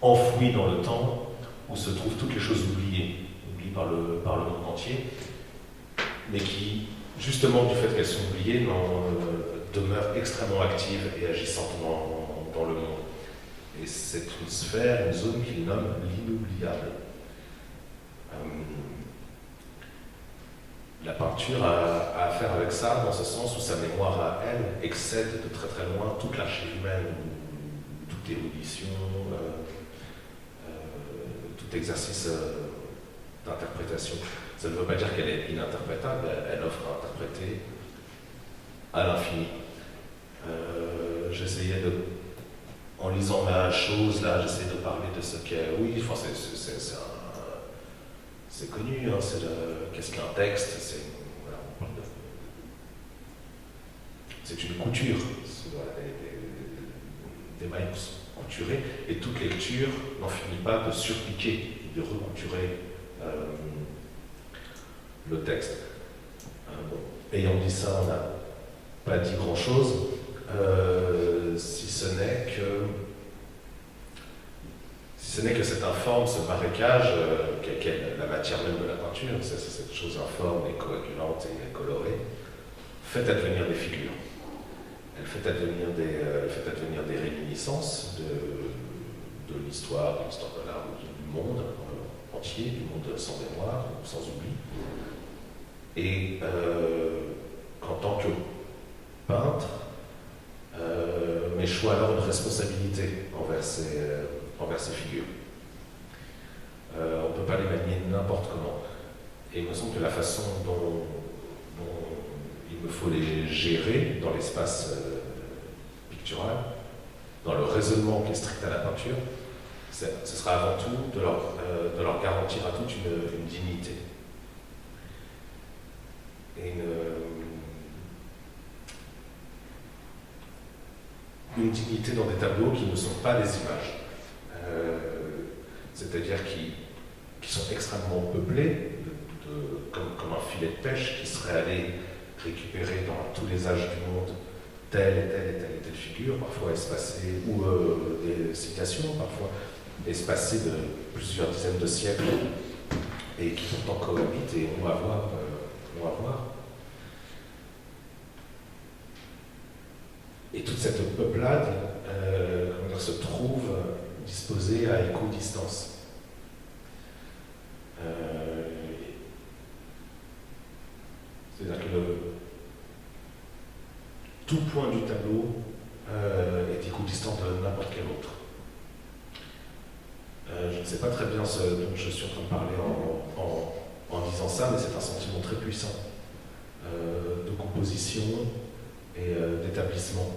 enfouie dans le temps, où se trouvent toutes les choses oubliées par le monde entier, mais qui, justement du fait qu'elles sont oubliées, demeurent extrêmement actives et agissantes dans le monde. Et c'est une sphère, une zone qu'il nomme l'inoubliable. La peinture a à faire avec ça, dans ce sens où sa mémoire à elle excède de très très loin toute l'archive humaine, toute érudition, tout exercice d'interprétation. Ça ne veut pas dire qu'elle est ininterprétable, elle offre à interpréter à l'infini. J'essayais en lisant ma chose, là, j'essayais de parler de ce qu'est... Oui, enfin, c'est connu, hein, qu'est-ce qu'un texte, voilà, on parle c'est une couture, des mailles couturées, et toute lecture n'en finit pas de surpiquer, de recouturer le texte. Bon, ayant dit ça, on n'a pas dit grand-chose, si ce n'est que cette informe, ce marécage, qu'est la matière même de la peinture, c'est cette chose informe et coagulante et colorée, fait advenir des figures. Elle fait advenir des réminiscences de l'histoire de l'art, du monde entier, du monde sans mémoire, sans oubli. Et qu'en tant que peintre, m'échoue alors une responsabilité envers ces figures. On ne peut pas les manier n'importe comment. Et il me semble que la façon dont il me faut les gérer dans l'espace pictural, dans le raisonnement qui est strict à la peinture, ce sera avant tout de leur garantir à toutes une dignité. Et une dignité dans des tableaux qui ne sont pas des images. c'est-à-dire qui sont extrêmement peuplés, comme un filet de pêche qui serait allé récupérer dans tous les âges du monde telle et telle et telle et telle figure, parfois espacée, ou des citations, parfois espacées de plusieurs dizaines de siècles, et qui pourtant cohabitent et on va voir. Et toute cette peuplade se trouve disposée à équidistance. C'est-à-dire que tout point du tableau est équidistant de n'importe quel autre. Je ne sais pas très bien ce dont je suis en train de parler en disant ça, mais c'est un sentiment très puissant de composition et d'établissement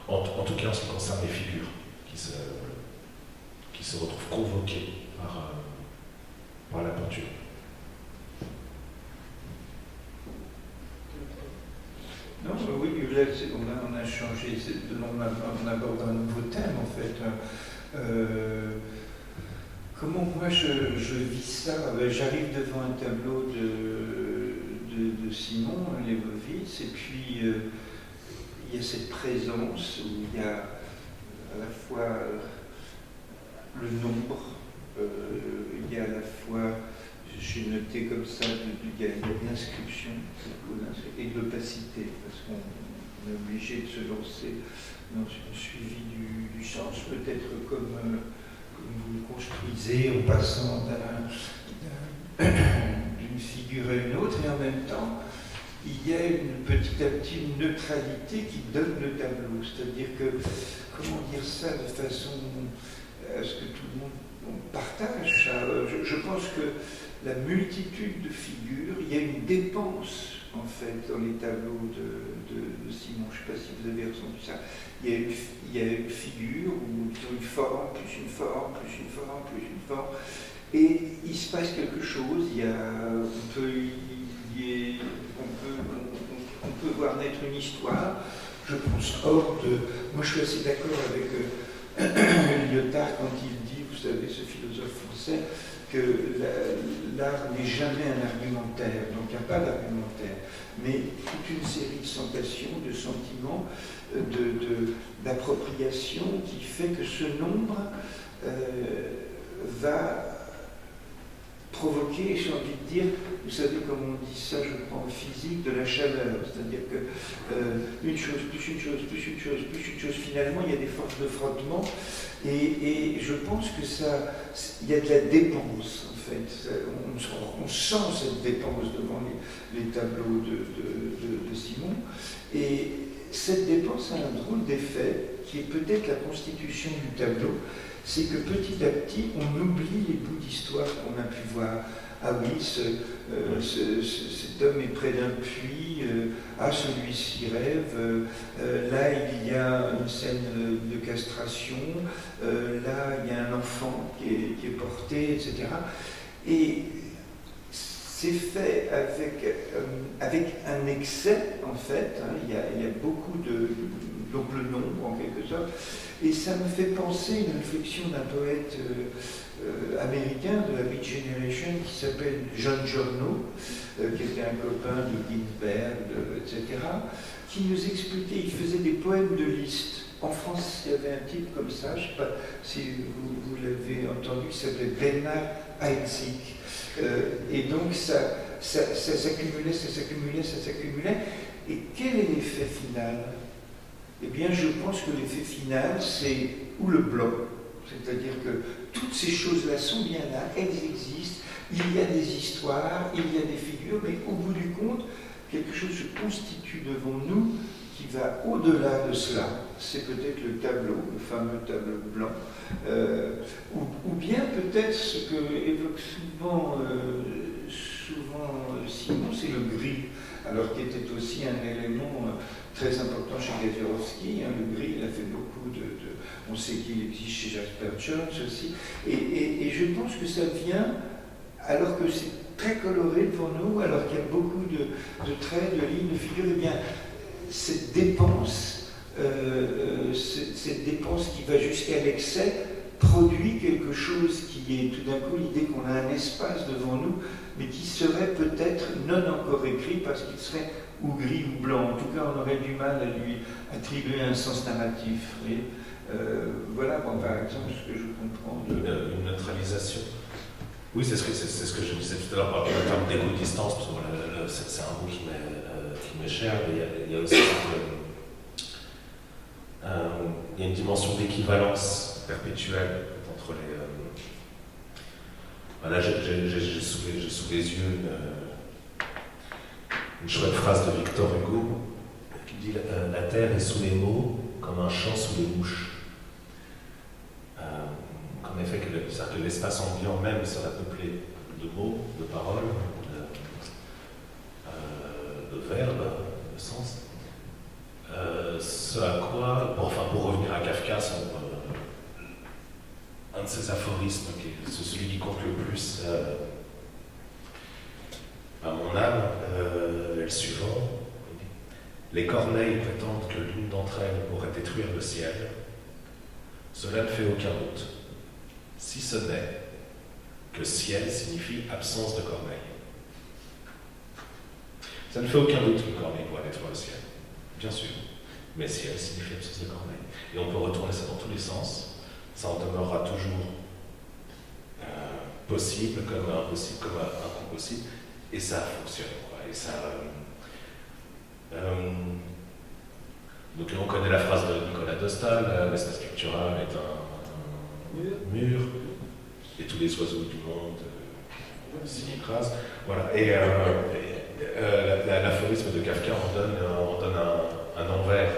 en tout cas en ce qui concerne les figures qui se retrouvent convoquées par la peinture. Non, oui, là, on a changé, on aborde un nouveau thème en fait. Comment moi je vis ça? J'arrive devant un tableau de Simon Leibowitz, et puis il y a cette présence où il y a à la fois le nombre, il y a à la fois, j'ai noté comme ça, il y a de l'inscription et de l'opacité, parce qu'on est obligé de se lancer dans un suivi du sens, peut-être comme vous le construisez en passant d'une figure à une autre, et en même temps, il y a petit à petit une neutralité qui donne le tableau. C'est-à-dire que, comment dire ça de façon à ce que tout le monde partage ça. Je pense que la multitude de figures, il y a une dépense en fait dans les tableaux de Simon. Je ne sais pas si vous avez ressenti ça. Il y a une figure où ils ont une forme, plus une forme, plus une forme, plus une forme. Et il se passe quelque chose, on peut voir naître une histoire, je pense, hors de... Moi je suis assez d'accord avec Lyotard quand il dit, vous savez, ce philosophe français, que l'art n'est jamais un argumentaire, donc il n'y a pas d'argumentaire, mais toute une série de sensations, de sentiments, d'appropriation qui fait que ce nombre va provoquer, j'ai envie de dire, vous savez comment on dit ça, je crois en physique, de la chaleur, c'est-à-dire que une chose, plus une chose, plus une chose, plus une chose, finalement il y a des forces de frottement, et je pense que ça, il y a de la dépense en fait, on sent cette dépense devant les tableaux de Simon, et cette dépense a un drôle d'effet qui est peut-être la constitution du tableau, c'est que petit à petit, on oublie les bouts d'histoire qu'on a pu voir. Ah oui, cet homme est près d'un puits, celui-ci rêve, là il y a une scène de castration, là il y a un enfant qui est porté, etc. Et c'est fait avec un excès, en fait, hein, il y a beaucoup donc le nombre en quelque sorte, et ça me fait penser à une réflexion d'un poète américain de la Beat Generation qui s'appelle John Giorno, qui était un copain de Ginsberg, etc., qui nous expliquait, il faisait des poèmes de Liszt. En France, il y avait un titre comme ça, je ne sais pas si vous l'avez entendu, qui s'appelait Bernard Heidsieck. Et donc ça s'accumulait, ça s'accumulait, ça s'accumulait. Et quel est l'effet final? Eh bien, je pense que l'effet final, c'est le blanc. C'est-à-dire que toutes ces choses-là sont bien là, elles existent, il y a des histoires, il y a des figures, mais au bout du compte, quelque chose se constitue devant nous qui va au-delà de cela. C'est peut-être le tableau, le fameux tableau blanc, ou bien peut-être ce que évoque souvent Simon, c'est le gris, alors qui était aussi un élément très important chez Gazurowski. Hein, le gris, il a fait beaucoup on sait qu'il existe chez Jasper Johns aussi, et je pense que ça vient, alors que c'est très coloré devant nous, alors qu'il y a beaucoup de traits, de lignes, de figures, et bien cette dépense qui va jusqu'à l'excès, produit quelque chose qui est tout d'un coup l'idée qu'on a un espace devant nous, mais qui serait peut-être non encore écrit parce qu'il serait ou gris ou blanc. En tout cas, on aurait du mal à lui attribuer un sens narratif. Voilà, bon, par exemple, ce que je comprends de... Une neutralisation. Oui, c'est ce que je disais tout à l'heure par rapport au terme d'éco-distance, parce que voilà, c'est un mot qui m'est cher, mais il y a aussi il y a une dimension d'équivalence perpétuelle entre les... Voilà, j'ai sous les yeux une chouette phrase de Victor Hugo qui dit « La terre est sous les mots comme un champ sous les mouches ». En effet, que l'espace ambiant même sera peuplé de mots, de paroles, de verbes, de sens. Ce à quoi, pour revenir à Kafka, un de ses aphorismes, c'est celui qui compte le plus à mon âme, est le suivant. Les corneilles prétendent que l'une d'entre elles pourrait détruire le ciel. Cela ne fait aucun doute, si ce n'est que ciel signifie absence de corneille. Ça ne fait aucun doute qu'une corneille pourrait détruire le ciel, bien sûr, mais ciel signifie absence de corneille. Et on peut retourner ça dans tous les sens, ça en demeurera toujours possible comme impossible, comme impossible, et ça fonctionne. Quoi. Et ça, donc on connaît la phrase de Nicolas de Staël, l'espace sculptural est un mur, et tous les oiseaux du monde s'y écrasent. Voilà. Et l'aphorisme de Kafka en donne un envers,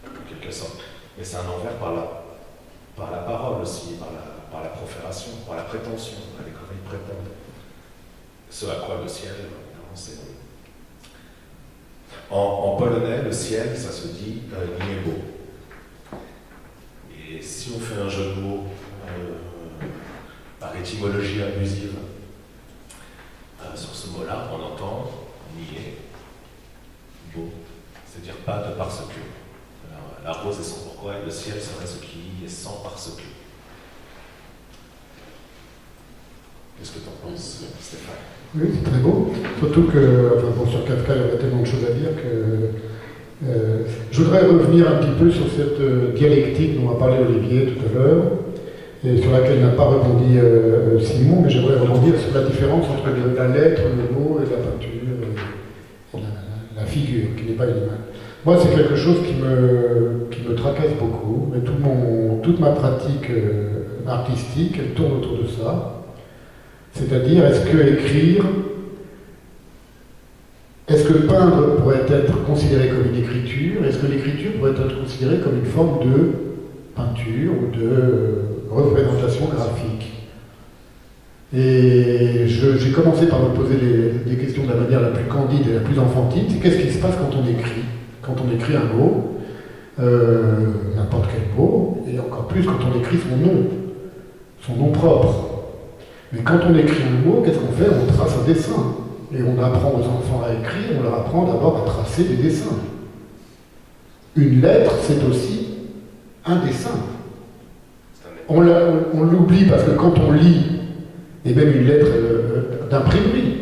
en quelque sorte. Mais c'est un envers par la parole aussi, par la profération, par la prétention. Les corneilles prétendent. Ce à quoi le ciel, évidemment, c'est... En polonais, le ciel, ça se dit niebo. Et si on fait un jeu de mots par étymologie abusive sur ce mot-là, on entend nier, beau, c'est-à-dire pas de parce que. Alors, la rose est sans pourquoi et le ciel serait ce qui est sans parce que. Qu'est-ce que tu en penses, Stéphane? Oui, c'est très beau. Surtout que, sur Kafka, il y aurait tellement de choses à dire que... je voudrais revenir un petit peu sur cette dialectique dont a parlé Olivier tout à l'heure, et sur laquelle n'a pas rebondi Simon, mais j'aimerais rebondir sur la différence entre la lettre, le mot et la peinture, la figure, qui n'est pas une image. Moi, c'est quelque chose qui me tracasse beaucoup, mais toute ma pratique artistique, elle tourne autour de ça. C'est-à-dire, est-ce que peindre pourrait être considéré comme une écriture? Est-ce que l'écriture pourrait être considérée comme une forme de peinture ou de représentation graphique? Et j'ai commencé par me poser des questions de la manière la plus candide et la plus enfantine. C'est qu'est-ce qui se passe quand on écrit? Quand on écrit un mot, n'importe quel mot, et encore plus quand on écrit son nom propre. Mais quand on écrit un mot, qu'est-ce qu'on fait? On trace un dessin. Et on apprend aux enfants à écrire, on leur apprend d'abord à tracer des dessins. Une lettre, c'est aussi un dessin. On l'oublie parce que quand on lit, et même une lettre d'imprimerie,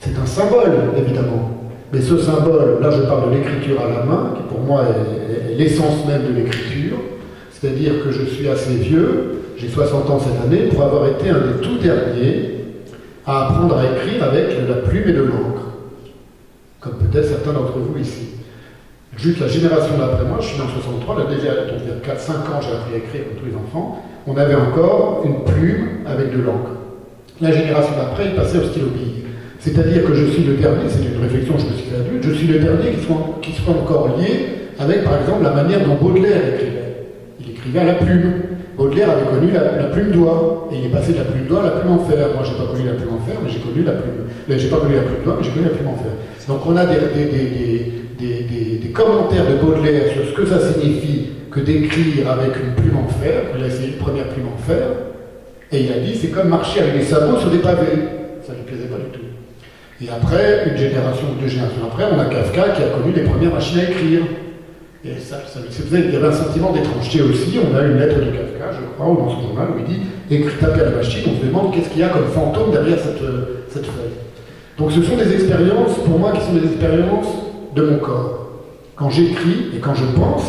c'est un symbole, évidemment. Mais ce symbole, là je parle de l'écriture à la main, qui pour moi est l'essence même de l'écriture, c'est-à-dire que je suis assez vieux, j'ai 60 ans cette année, pour avoir été un des tout derniers à apprendre à écrire avec la plume et de l'encre, comme peut-être certains d'entre vous ici. Juste la génération d'après moi, je suis né en 63, là déjà, donc il y a 4-5 ans, j'ai appris à écrire comme tous les enfants, on avait encore une plume avec de l'encre. La génération d'après, il passait au stylo bille. C'est-à-dire que je suis le dernier, c'est une réflexion que je me suis fait adulte, je suis le dernier qui soit encore lié avec, par exemple, la manière dont Baudelaire écrivait. Il écrivait à la plume. Baudelaire avait connu la plume d'oie, et il est passé de la plume d'oie à la plume en fer. Moi, j'ai pas connu la plume en fer, mais j'ai connu la plume. J'ai pas connu la plume d'oie, mais j'ai connu la plume en fer. Donc, on a des commentaires de Baudelaire sur ce que ça signifie que d'écrire avec une plume en fer. Il a essayé une première plume en fer, et il a dit c'est comme marcher avec des sabots sur des pavés. Ça ne lui plaisait pas du tout. Et après, une génération ou deux générations après, on a Kafka qui a connu les premières machines à écrire. Et ça lui faisait, il y avait un sentiment d'étrangeté aussi. On a une lettre de Kafka, je crois, ou dans son journal, où il dit écrit tapé à la machine, on se demande qu'est-ce qu'il y a comme fantôme derrière cette feuille. Donc ce sont des expériences, pour moi, qui sont des expériences de mon corps. Quand j'écris et quand je pense,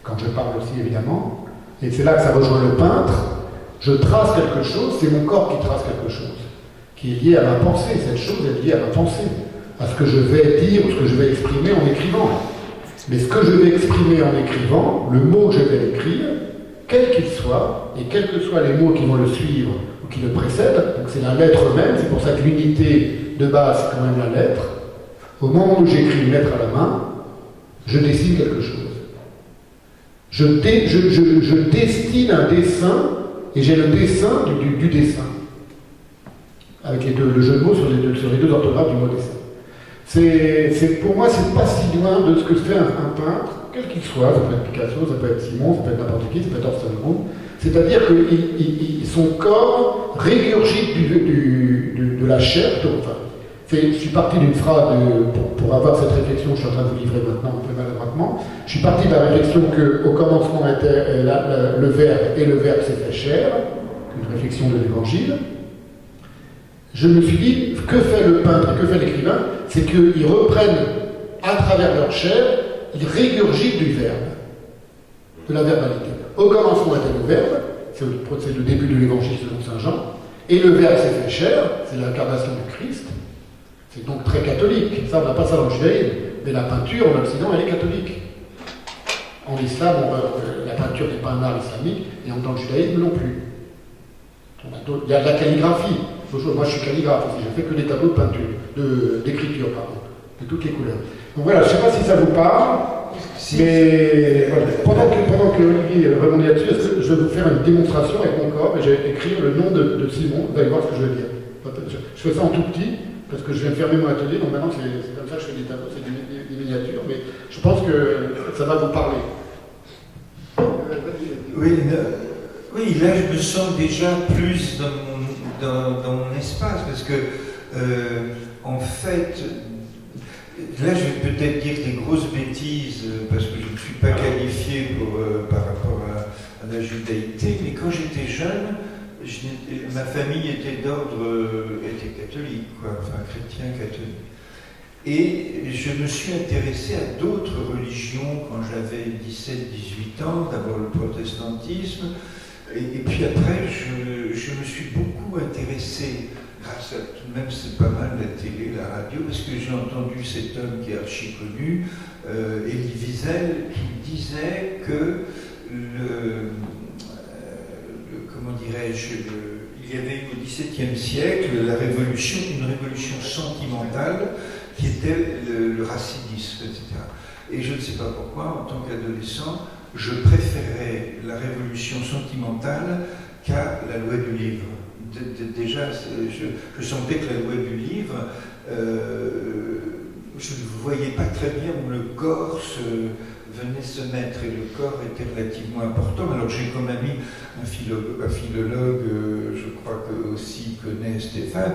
quand je parle aussi évidemment, et c'est là que ça rejoint le peintre, je trace quelque chose, c'est mon corps qui trace quelque chose, qui est lié à ma pensée. Cette chose est liée à ma pensée, à ce que je vais dire ou ce que je vais exprimer en écrivant. Mais ce que je vais exprimer en écrivant, le mot que je vais écrire, quel qu'il soit, et quels que soient les mots qui vont le suivre ou qui le précèdent, donc c'est la lettre même, c'est pour ça que l'unité de base, c'est quand même la lettre. Au moment où j'écris une lettre à la main, je dessine quelque chose. Je destine un dessin, et j'ai le dessin du dessin. Avec le jeu de mots sur les deux orthographes du mot dessin. Pour moi, c'est pas si loin de ce que fait un peintre, quel qu'il soit, ça peut être Picasso, ça peut être Simon, ça peut être n'importe qui, ça peut être Orson Welles. C'est-à-dire que son corps régurgite de la chair. Enfin, je suis parti d'une phrase, pour avoir cette réflexion, je suis en train de vous livrer maintenant un peu maladroitement, je suis parti de la réflexion qu'au commencement était le verbe, et le verbe s'est fait chair, une réflexion de l'Évangile. Je me suis dit, que fait le peintre et que fait l'écrivain, c'est qu'ils reprennent à travers leur chair, ils régurgitent du verbe, de la verbalité. Au commencement était le verbe, c'est le début de l'Évangile selon Saint Jean, et le verbe s'est fait chair, c'est l'incarnation du Christ. C'est donc très catholique. Ça, on n'a pas ça dans le judaïsme, mais la peinture en Occident, elle est catholique. En islam, la peinture n'est pas un art islamique, et dans le judaïsme non plus. Il y a de la calligraphie. Moi, je suis calligraphe aussi, je fais que des tableaux de peinture, d'écriture, pardon, de toutes les couleurs. Donc voilà, je ne sais pas si ça vous parle, mais voilà, pendant que Olivier rebondit là-dessus, je vais vous faire une démonstration avec mon corps, et je vais écrire le nom de Simon, vous allez voir ce que je vais dire. Je fais ça en tout petit, parce que je viens de fermer mon atelier, donc maintenant c'est comme ça que je fais des tableaux, c'est des miniatures, mais je pense que ça va vous parler. Oui, là je me sens déjà plus dans mon espace, parce que en fait, là je vais peut-être dire des grosses bêtises, parce que je ne suis pas qualifié par rapport à la judaïté, mais quand j'étais jeune, ma famille était catholique, enfin chrétien catholique. Et je me suis intéressé à d'autres religions quand j'avais 17-18 ans, d'abord le protestantisme, et puis après je me suis beaucoup intéressé, grâce à tout de même c'est pas mal la télé, la radio, parce que j'ai entendu cet homme qui est archi connu, Elie Wiesel, qui disait que comment dirais-je, il y avait au XVIIe siècle une révolution sentimentale qui était le racinisme, etc. Et je ne sais pas pourquoi, en tant qu'adolescent, je préférais la révolution sentimentale qu'à la loi du livre. Déjà, je sentais que la loi du livre, je ne voyais pas très bien où le corps venait se mettre, et le corps était relativement important. Alors j'ai comme ami un philologue, je crois que aussi connaît Stéphane,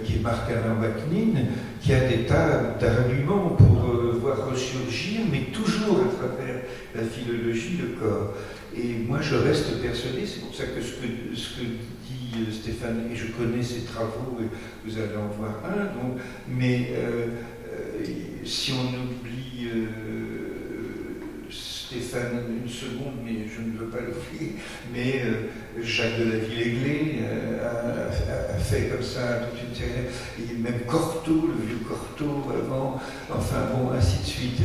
qui est Marc-Alain Bachnine, qui a des tas d'arguments pour voir ressurgir, mais toujours à travers la philologie, le corps. Et moi je reste persuadé, c'est pour ça que ce que dit Stéphane, et je connais ses travaux, et vous allez en voir un, donc, mais si on oublie Stéphane une seconde, mais je ne veux pas l'oublier, mais Jacques de la Villègle a fait comme ça toute une série, et même Cortot, le vieux Cortot avant, enfin bon, ainsi de suite.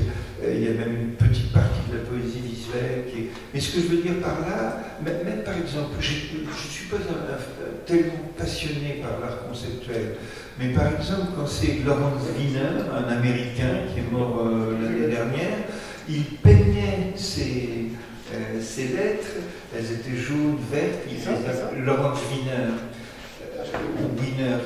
Il y a même une petite partie de la poésie visuelle qui est... Mais ce que je veux dire par là, même par exemple, je ne suis pas tellement passionné par l'art conceptuel, mais par exemple, quand c'est Lawrence Wiener, un Américain qui est mort l'année dernière, il peignait ses lettres, elles étaient jaunes, vertes, Lawrence Wiener, extraordinaire,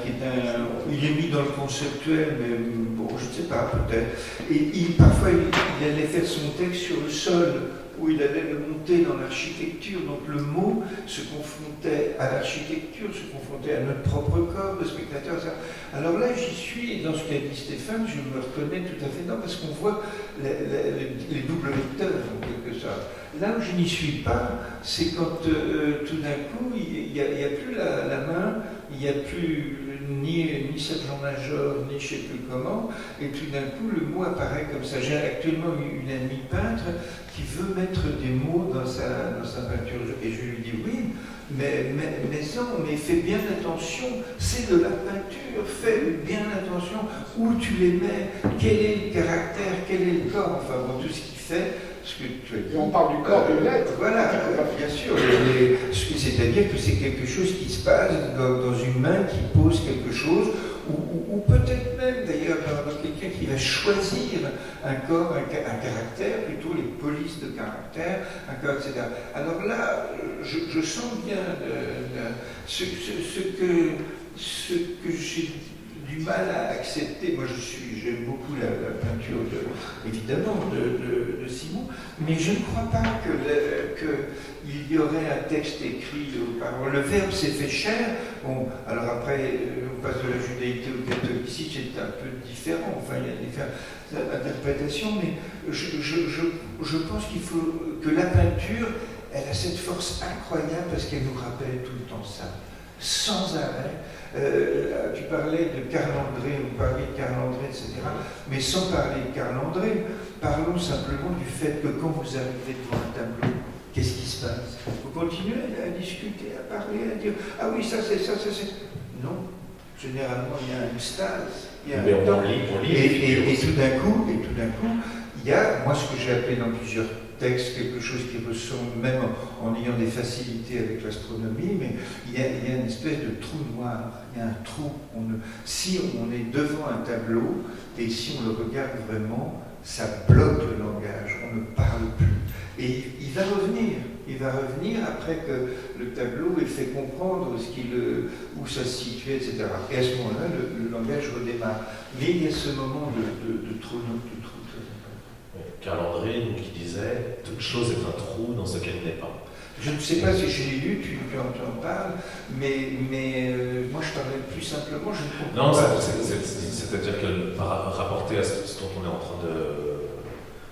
il est mis dans le conceptuel, mais bon, je ne sais pas, peut-être. Et parfois, il allait faire son texte sur le sol, où il allait le monter dans l'architecture. Donc le mot se confrontait à l'architecture, se confrontait à notre propre corps, le spectateur, etc. Alors là, j'y suis, et dans ce qu'a dit Stéphane, je me reconnais tout à fait dedans, parce qu'on voit les doubles lecteurs, en quelque sorte. Là où je n'y suis pas, c'est quand tout d'un coup, il n'y a plus la main, il n'y a plus ni sergent-major, ni je ne sais plus comment, et tout d'un coup, le mot apparaît comme ça. J'ai actuellement une amie peintre qui veut mettre des mots dans sa peinture, et je lui dis oui, mais fais bien attention, c'est de la peinture, fais bien attention où tu les mets, quel est le caractère, quel est le corps, enfin bon, tout ce qu'il fait. Et on parle du corps d'une lettre. Voilà, bien sûr. C'est-à-dire que c'est quelque chose qui se passe dans une main qui pose quelque chose, ou peut-être même d'ailleurs dans quelqu'un qui va choisir un corps, un caractère, plutôt les polices de caractère, un corps, etc. Alors là, je sens bien ce que j'ai du mal à accepter. Moi, j'aime beaucoup la peinture, évidemment, de Simon, mais je ne crois pas qu'il y aurait un texte écrit par le verbe s'est fait chair. Bon, alors après, on passe de la judaïté au catholicisme, c'est un peu différent. Enfin, il y a différentes interprétations, mais je pense qu'il faut que la peinture, elle a cette force incroyable parce qu'elle nous rappelle tout le temps ça, sans arrêt. Tu parlais de Carl André, vous parliez de Carl André, etc. Mais sans parler de Carl André, parlons simplement du fait que quand vous arrivez devant un tableau, qu'est-ce qui se passe? Vous continuez à discuter, à parler, à dire « Ah oui, ça c'est... » Non, généralement il y a une stase, il y a un temps. On lit et tout d'un coup, il y a, moi ce que j'ai appelé dans plusieurs textes, quelque chose qui ressemble, même en ayant des facilités avec l'astronomie, mais il y a une espèce de trou noir, il y a un trou. Si on est devant un tableau, et si on le regarde vraiment, ça bloque le langage, on ne parle plus. Et il va revenir après que le tableau ait fait comprendre où ça se situait, etc. Et à ce moment-là, le langage redémarre. Mais il y a ce moment de trou très important. Carl André qui disait « Toute chose est un trou dans ce qu'elle n'est pas ». Je ne sais pas si je l'ai lu, tu en parles, mais moi je parlais plus simplement, je ne comprends pas. Non, c'est-à-dire que rapporté à ce dont on est en train de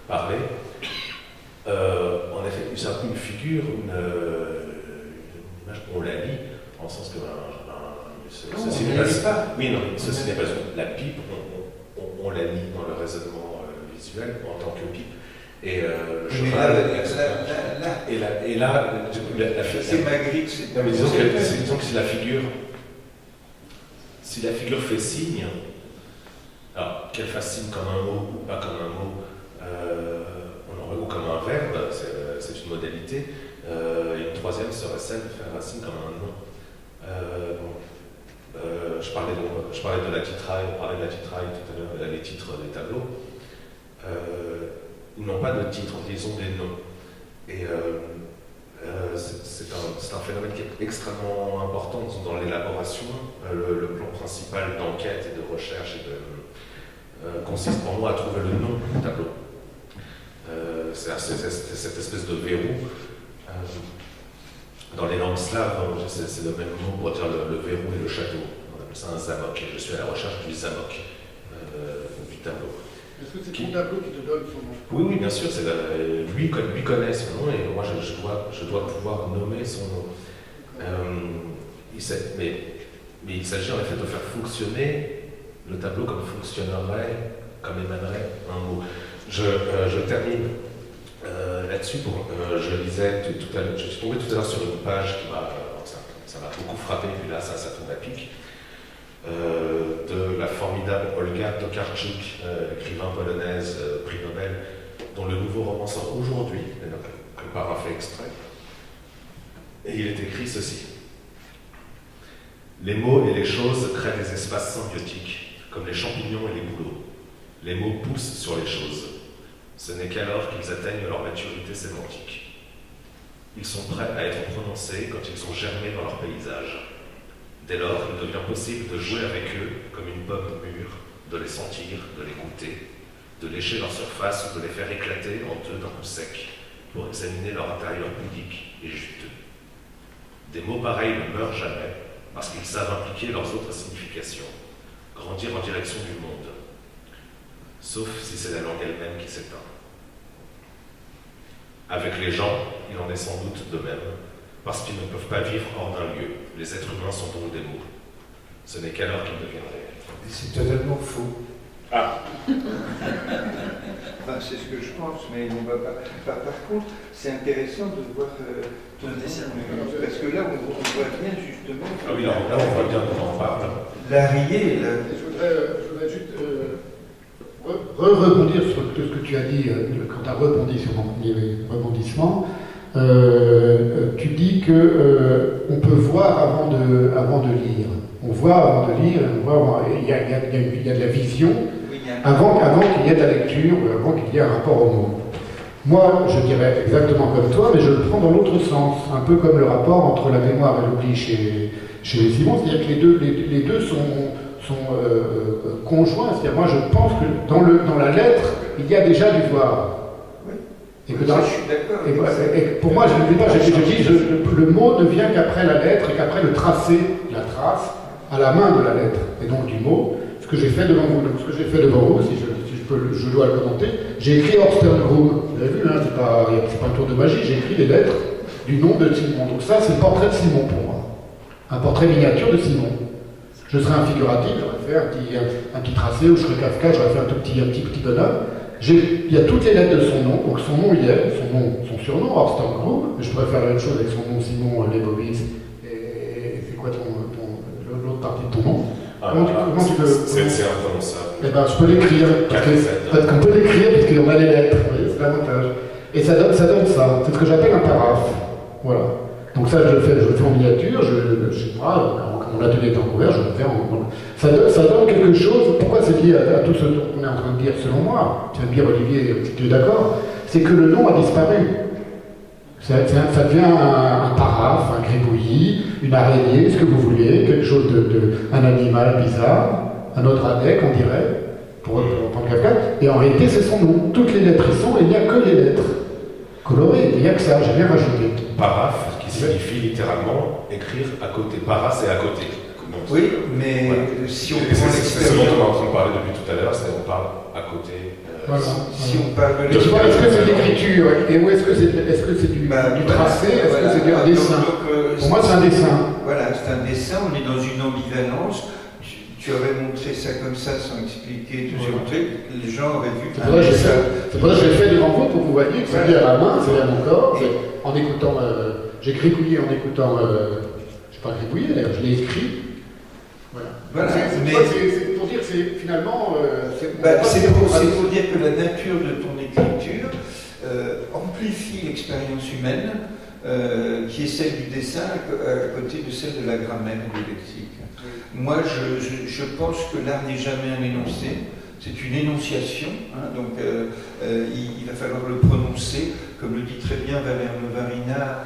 parler, en effet, c'est un peu une figure, une image, on la lit, en le sens que ceci n'est pas. Oui, non, ceci n'est pas la pipe, on la lit dans le raisonnement visuel en tant que pipe. Et le cheval, c'est Magritte, c'est disons que si la figure fait signe, alors qu'elle fasse signe comme un mot ou pas comme un mot, ou comme un verbe, c'est une modalité. Et une troisième serait celle de faire un signe comme un nom. Je parlais de la titraille, on parlait de la titraille tout à l'heure, les titres des tableaux. Ils n'ont pas de titre, ils ont des noms. Et c'est un phénomène qui est extrêmement important dans l'élaboration. Le plan principal d'enquête et de recherche consiste pour moi à trouver le nom du tableau. C'est cette espèce de verrou. Dans les langues slaves, c'est le même mot pour dire le verrou et le château. On appelle ça un zamok. Et je suis à la recherche du zamok, du tableau. Est-ce que c'est ton tableau qui te donne son nom? Oui, bien sûr. Lui connaît son nom et moi je dois pouvoir nommer son nom. Mais il s'agit en effet de faire fonctionner le tableau comme émanerait un mot. Je termine là-dessus. Je lisais tout à l'heure, je suis tombé tout à l'heure sur une page ça m'a beaucoup frappé, puis là ça tombe à pic. De la formidable Olga Tokarczuk, écrivain polonaise, prix Nobel, dont le nouveau roman sort aujourd'hui, comme par un fait extrait. Et il est écrit ceci. Les mots et les choses créent des espaces symbiotiques, comme les champignons et les bouleaux. Les mots poussent sur les choses. Ce n'est qu'alors qu'ils atteignent leur maturité sémantique. Ils sont prêts à être prononcés quand ils ont germé dans leur paysage. Dès lors, il devient possible de jouer avec eux comme une pomme mûre, de les sentir, de les goûter, de lécher leur surface ou de les faire éclater en deux d'un coup sec pour examiner leur intérieur pudique et juteux. Des mots pareils ne meurent jamais parce qu'ils savent impliquer leurs autres significations, grandir en direction du monde, sauf si c'est la langue elle-même qui s'éteint. Avec les gens, il en est sans doute de même, parce qu'ils ne peuvent pas vivre hors d'un lieu. Les êtres humains sont donc des mots. Ce n'est qu'alors qu'ils deviennent réels. Et c'est totalement faux. Ah. Enfin, c'est ce que je pense, mais on va pas. Par contre, c'est intéressant de voir ton dessin. Parce que là, on voit bien justement. Ah oui, là, on voit bien comment on parle. L'arrière. Je voudrais juste rebondir sur tout ce que tu as dit quand tu as rebondi sur mon premier rebondissement. Tu dis que on peut voir avant de lire. On voit avant de lire, il y a de la vision avant qu'il y ait de la lecture, avant qu'il y ait un rapport au monde. Moi, je dirais exactement comme toi, mais je le prends dans l'autre sens, un peu comme le rapport entre la mémoire et l'oubli chez les Simons, c'est-à-dire que les deux sont conjoints. C'est-à-dire, moi, je pense que dans la lettre, il y a déjà du voir. Et que je suis d'accord. Et pour moi, je ne dis pas, je dis, le mot ne vient qu'après la lettre et qu'après le tracé, la trace, à la main de la lettre, et donc du mot, ce que j'ai fait devant vous. Donc, ce que j'ai fait devant vous, si je dois le commenter, j'ai écrit Orsterngroom. Vous avez vu, hein, c'est pas un tour de magie, j'ai écrit les lettres du nom de Simon. Donc ça, c'est le portrait de Simon pour moi. Un portrait miniature de Simon. Je serais un figuratif, j'aurais fait un petit tracé, ou je serais Kafka, j'aurais fait un petit bonhomme. Il y a toutes les lettres de son nom, donc son nom y est, son surnom, Orsterngroom, mais je pourrais faire la même chose avec son nom Simon Leibowitz, et c'est quoi l'autre partie de ton nom? Comment tu veux... C'est imprononçable. Eh ben, je peux l'écrire, parce qu'on peut l'écrire, puisqu'on a les lettres, vous voyez, c'est l'avantage. Et ça donne ça, c'est ce que j'appelle un paraphe, voilà. Donc ça, je le fais en miniature, chez moi, quand mon atelier est ouvert, je le fais ça donne quelque chose. Pourquoi c'est lié à tout ce qu'on est en train de dire, selon moi? Tu vas me dire, Olivier, tu es d'accord? C'est que le nom a disparu. Ça devient un paraphe, un gribouillis, une araignée, ce que vous voulez, quelque chose un animal bizarre, un autre adèque, on dirait, pour reprendre Kafka. Et en réalité, c'est son nom. Toutes les lettres y sont, et il n'y a que les lettres colorées. Il n'y a que ça, j'ai rien rajouté. Paraphe, qui signifie littéralement écrire à côté. Para, c'est à côté. Oui, mais voilà. Si on prend l'expérience... C'est ce dont on est en train de parler depuis tout à l'heure, c'est qu'on parle à côté. Voilà. Si on parle de l'expérience... Est-ce que c'est de l'écriture? Et où est-ce que c'est du tracé? Est-ce que c'est un dessin? Pour moi, c'est un dessin. Voilà, c'est un dessin, on est dans une ambivalence. Tu aurais montré ça comme ça sans expliquer tout ce truc, les gens auraient vu. C'est pour ça que j'ai fait devant vous, pour que vous voyez que c'est lié à la main, c'est lié à mon corps. En écoutant, j'ai gribouillé en écoutant, je n'ai pas gribouillé d'ailleurs, je l'ai écrit. Voilà. C'est pour dire que c'est finalement. C'est pour dire que la nature de ton écriture amplifie l'expérience humaine, qui est celle du dessin à côté de celle de la grammaire et du lexique. Moi, je pense que l'art n'est jamais un énoncé, c'est une énonciation, hein, donc il va falloir le prononcer, comme le dit très bien Valère Novarina,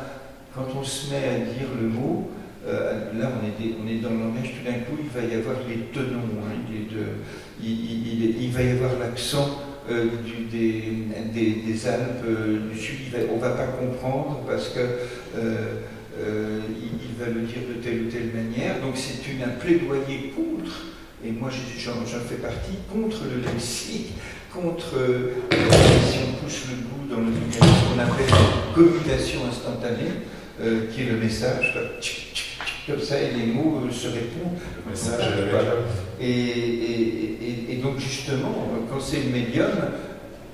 quand on se met à dire le mot, là on est dans le langage, tout d'un coup il va y avoir les tenons, hein, il va y avoir l'accent des Alpes du Sud, on ne va pas comprendre parce que il va le dire de telle ou telle manière, donc c'est un plaidoyer contre, et moi j'en fais partie, contre le lexique, contre, si on pousse le bout dans ce qu'on appelle commutation instantanée, qui est le message, comme ça, et les mots se répondent. Le message et le médium. Et donc justement, quand c'est le médium,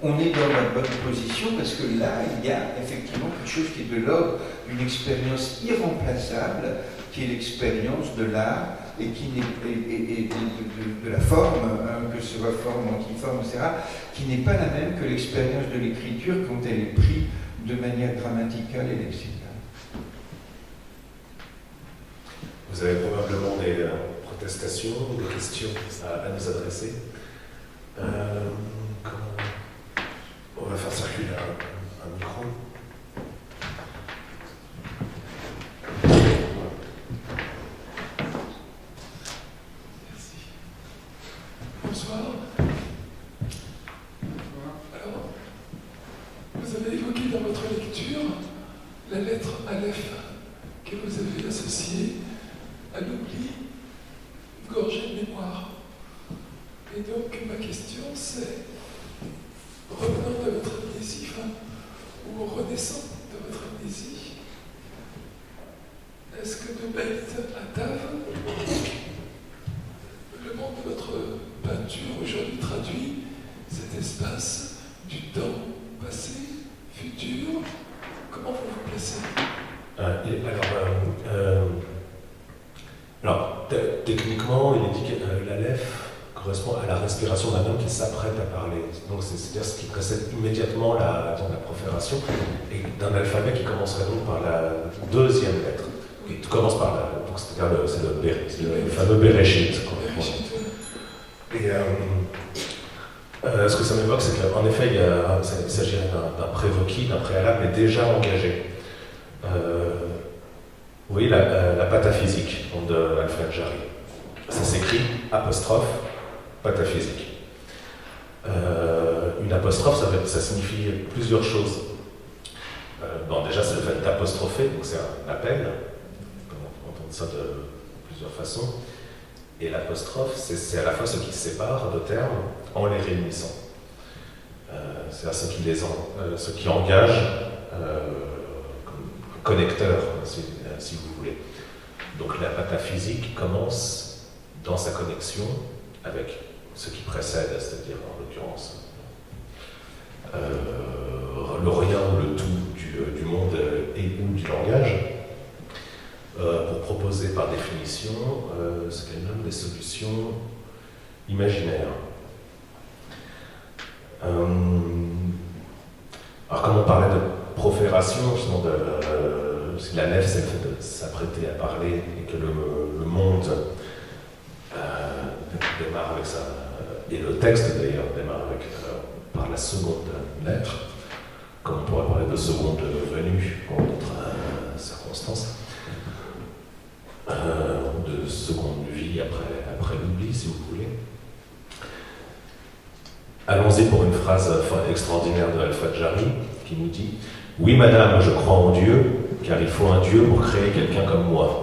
on est dans la bonne position parce que là, il y a effectivement quelque chose qui est de l'ordre d'une expérience irremplaçable, qui est l'expérience de l'art et qui n'est de la forme, hein, que ce soit forme, antiforme, etc., qui n'est pas la même que l'expérience de l'écriture quand elle est prise de manière grammaticale et lexicale. Vous avez probablement des protestations ou des questions à nous adresser. On va faire circuler un micro. que vous avez associé à l'oubli, gorgé de mémoire. Et donc ma question c'est, revenant de votre amnésie, ou renaissant de votre amnésie, est-ce que de Beit Atav, le monde de votre peinture aujourd'hui traduit cet espace du temps passé, futur? Comment vous vous placez? Techniquement, il est dit que l'Aleph correspond à la respiration d'un homme qui s'apprête à parler. Donc, c'est-à-dire ce qui précède immédiatement la profération, et d'un alphabet qui commencerait donc par la deuxième lettre. Qui commence par c'est-à-dire c'est le fameux Bereshit. Et ce que ça m'évoque, c'est qu'en effet, il s'agirait d'un prérequis, d'un préalable, mais déjà engagé. Vous voyez la pataphysique de Alfred Jarry. Ça s'écrit apostrophe pataphysique. Une apostrophe, ça signifie plusieurs choses. Déjà, c'est le fait d'apostropher, donc c'est un appel. On entend ça de plusieurs façons. Et l'apostrophe, c'est à la fois ce qui sépare deux termes en les réunissant. C'est à ce qui engage comme connecteur, si vous voulez. Donc la pataphysique commence dans sa connexion avec ce qui précède, c'est-à-dire en l'occurrence le rien ou le tout du monde et ou du langage, pour proposer par définition ce qu'elle nomme des solutions imaginaires. Alors comme on parlait de profération, justement, si la nef c'est le fait de s'apprêter à parler et que le monde démarre avec ça, et le texte d'ailleurs démarre par la seconde lettre, comme on pourrait parler de seconde venue pour d'autres circonstances, de seconde vie après l'oubli, si vous voulez. Allons-y pour une phrase extraordinaire de Alfred Jarry qui nous dit « Oui, madame, je crois en Dieu, car il faut un Dieu pour créer quelqu'un comme moi.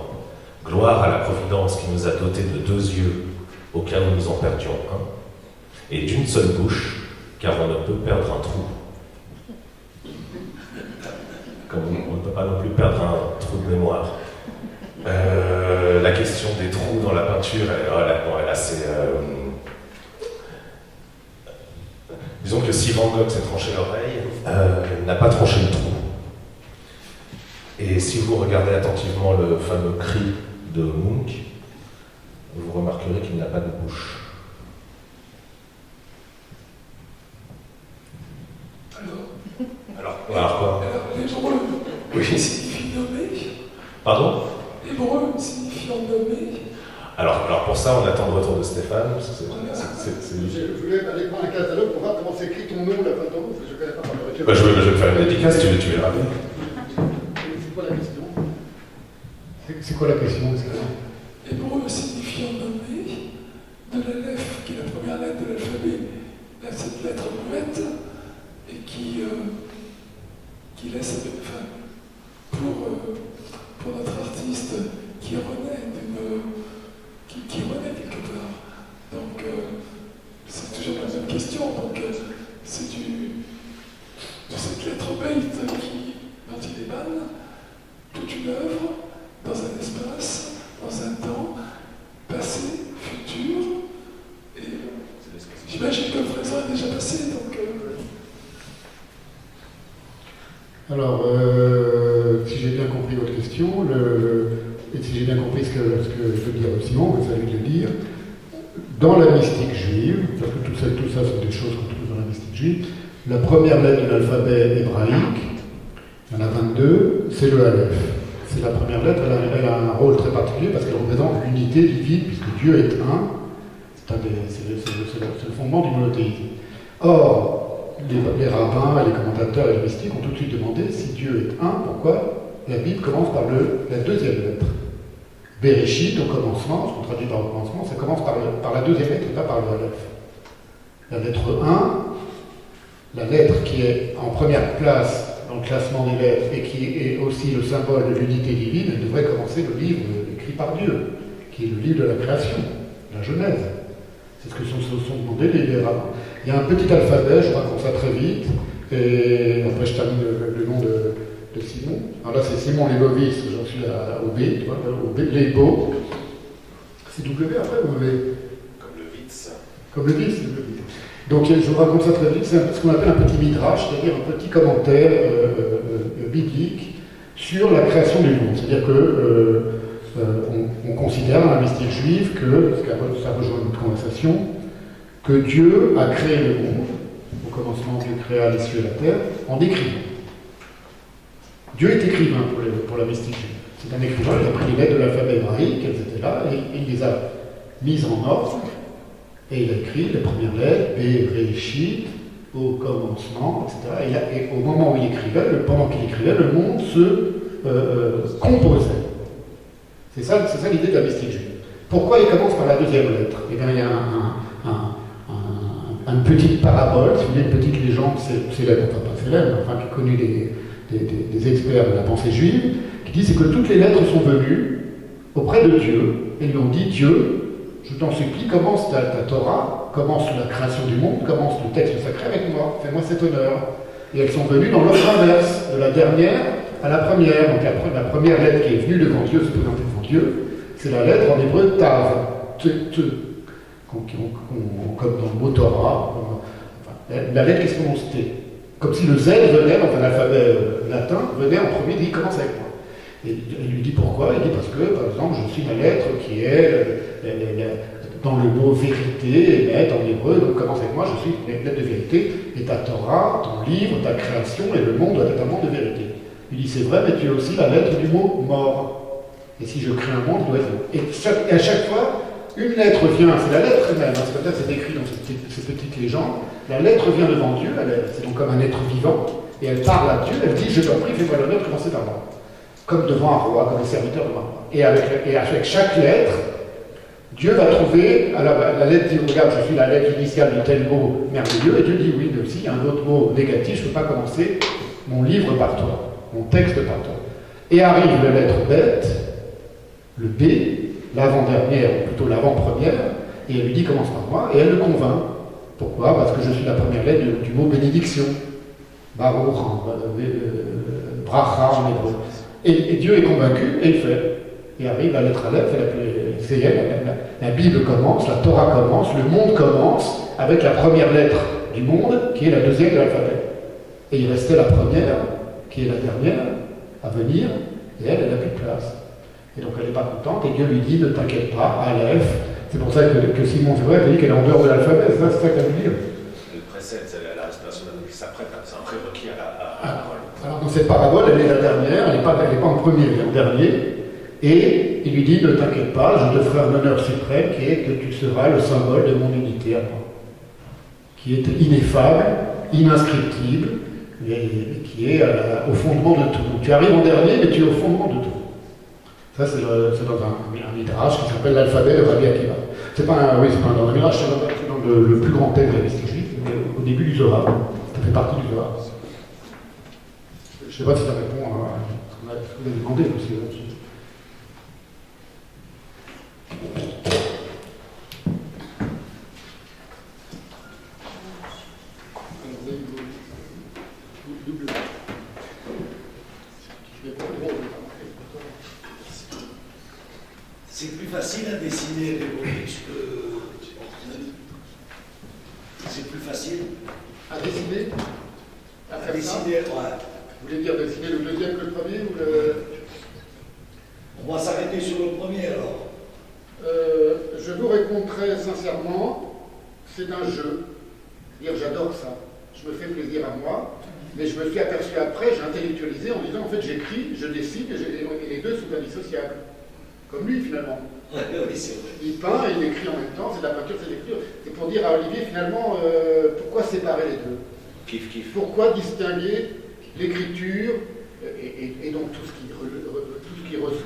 Gloire à la Providence qui nous a dotés de deux yeux, au cas où nous en perdions un, et d'une seule bouche, car on ne peut perdre un trou. » Comme on ne peut pas non plus perdre un trou de mémoire. La question des trous dans la peinture, elle est assez... Disons que si Van Gogh s'est tranché l'oreille, il n'a pas tranché le trou. Et si vous regardez attentivement le fameux cri de Munch, vous remarquerez qu'il n'a pas de bouche. Alors quoi? Alors, l'hébreu, oui. signifie nommer. Pardon? Hébreu signifiant nommer. Alors pour ça, on attend le retour de Stéphane. Je voulais aller prendre un catalogue pour voir comment s'écrit ton nom, la fin de ton nom, parce que je ne connais pas par le Je vais te faire une dédicace, tu verras bien. C'est quoi la question? C'est quoi la question? Hébreu signifiant nommer, de l'Aleph, qui est la première lettre de l'alphabet, cette lettre muette, et qui laisse, pour notre artiste qui renaît quelque part. Donc, c'est toujours la même question. Donc, c'est de cette lettre Beit dont il émane toute une œuvre dans un espace, dans un temps, passé, futur, et j'imagine que le présent est déjà passé. Donc, Alors, si j'ai bien compris votre question, et si j'ai bien compris ce que veut dire Simon, vous savez le dire, dans la mystique juive, parce que tout ça c'est des choses qu'on trouve dans la mystique juive, la première lettre de l'alphabet hébraïque, il y en a 22, c'est le Aleph. C'est la première lettre, elle a un rôle très particulier parce qu'elle représente l'unité divine, puisque Dieu est un, c'est le fondement du monothéisme. Or, les rabbins, les commentateurs et les mystiques ont tout de suite demandé si Dieu est un, pourquoi la Bible commence par la deuxième lettre. Bereshit, au commencement, ce qu'on traduit par au commencement, ça commence par la deuxième lettre, pas par le Aleph. La lettre 1, la lettre qui est en première place dans le classement des lettres et qui est aussi le symbole de l'unité divine, elle devrait commencer le livre écrit par Dieu, qui est le livre de la création, la Genèse. C'est ce que se sont demandés les rabbins. Il y a un petit alphabet, je raconte ça très vite, et après je termine le nom de Simon. Alors là c'est Simon Lébovis, j'en suis au B, tu vois, au B, Lébo. C'est W après ou V? Comme le Vitz. Comme le Vitz, le Vitz. Donc je vous raconte ça très vite, c'est ce qu'on appelle un petit midrash, c'est-à-dire un petit commentaire biblique sur la création du monde. C'est-à-dire que on considère dans la mystique juive que, ça rejoint notre conversation, que Dieu a créé le monde, au commencement Dieu créa les cieux et la terre, en écrivant. Dieu est écrivain pour la mystique juive. C'est un écrivain, il a pris les lettres de l'alphabet hébraïque, elles étaient là, et il les a mises en ordre, et il a écrit les premières lettres, Bereshit, au commencement, etc. Et au moment où il écrivait, pendant qu'il écrivait, le monde se composait. C'est ça l'idée de la mystique juive. Pourquoi il commence par la deuxième lettre? Eh bien, il y a une petite parabole, si vous voulez, une petite légende célèbre, enfin pas célèbre, enfin qui est connue des experts de la pensée juive, qui dit c'est que toutes les lettres sont venues auprès de Dieu et lui ont dit Dieu, je t'en supplie, commence ta Torah, commence la création du monde, commence le texte sacré avec moi, fais-moi cet honneur. Et elles sont venues dans l'ordre inverse, de la dernière à la première. Donc la première lettre qui est venue devant Dieu, se présenter devant Dieu, c'est la lettre en hébreu Tav, comme dans le mot Torah, la lettre qui se prononce T. Comme si le Z venait, dans un alphabet latin, venait en premier, il dit commence avec moi. Et il lui dit pourquoi? Il dit parce que, par exemple, je suis la lettre qui est dans le mot vérité, lettre en hébreu, donc commence avec moi, je suis une lettre de vérité, et ta Torah, ton livre, ta création, et le monde doit être un monde de vérité. Il dit c'est vrai, mais tu es aussi la lettre du mot mort. Et si je crée un monde, il doit être mort. Et à chaque fois, une lettre vient, c'est la lettre même, c'est comme ça, c'est écrit dans ces petites légendes, la lettre vient devant Dieu, c'est donc comme un être vivant, et elle parle à Dieu, elle dit je t'en prie, fais-moi l'honneur de commencer par moi. Comme devant un roi, comme un serviteur devant un roi. Et avec chaque lettre, Dieu va trouver, alors la lettre dit, regarde, je suis la lettre initiale de tel mot merveilleux, et Dieu dit, oui, mais aussi, il y a un autre mot négatif, je ne peux pas commencer mon livre par toi, mon texte par toi. Et arrive la lettre bête, le B, l'avant-dernière, ou plutôt l'avant-première, et elle lui dit, commence par moi, et elle le convainc. Pourquoi? Parce que je suis la première lettre du mot bénédiction. Baruch, bracha en hébreu. Et Dieu est convaincu, et il fait. Et arrive la lettre Aleph, c'est la Bible commence, la Torah commence, le monde commence avec la première lettre du monde, qui est la deuxième de l'alphabet. Et il restait la première, qui est la dernière, à venir, et elle n'a plus de place. Et donc elle n'est pas contente, et Dieu lui dit, ne t'inquiète pas, Aleph. C'est pour ça que Simon Febret dit qu'elle est en dehors de l'alphabet, c'est ça qu'elle veut dire. Elle précède, c'est la respiration qui s'apprête, c'est un prérequis à la parole. Alors dans cette parabole, elle est la dernière, elle n'est pas en premier, elle est en dernier, et il lui dit, ne t'inquiète pas, je te ferai un honneur suprême qui est que tu seras le symbole de mon unité à moi, qui est ineffable, inscriptible, et qui est au fondement de tout. Donc tu arrives en dernier, mais tu es au fondement de tout. Ça, c'est dans un midrash qui s'appelle l'alphabet de Rabbi Akiva. C'est pas dans un midrash, c'est dans le plus grand texte de la mystique juive, au début du Zohar. Ça fait partie du Zohar. Je ne sais pas si ça répond à ce que vous avez demandé aussi là-dessus. C'est plus facile à dessiner les Boris que... C'est plus facile à dessiner. à dessiner, ouais. Vous voulez dire dessiner le deuxième que le premier ou le... On va s'arrêter sur le premier alors. Je vous réponds très sincèrement, c'est un jeu. C'est-à-dire, j'adore ça. Je me fais plaisir à moi, mais je me suis aperçu après, j'ai intellectualisé en disant en fait j'écris, je dessine et les deux sont indissociables. Comme lui finalement. Oui, c'est vrai. Il peint et il écrit en même temps, c'est de la peinture, c'est de l'écriture. C'est pour dire à Olivier finalement pourquoi séparer les deux. Kiff. Pourquoi distinguer l'écriture et donc tout ce qui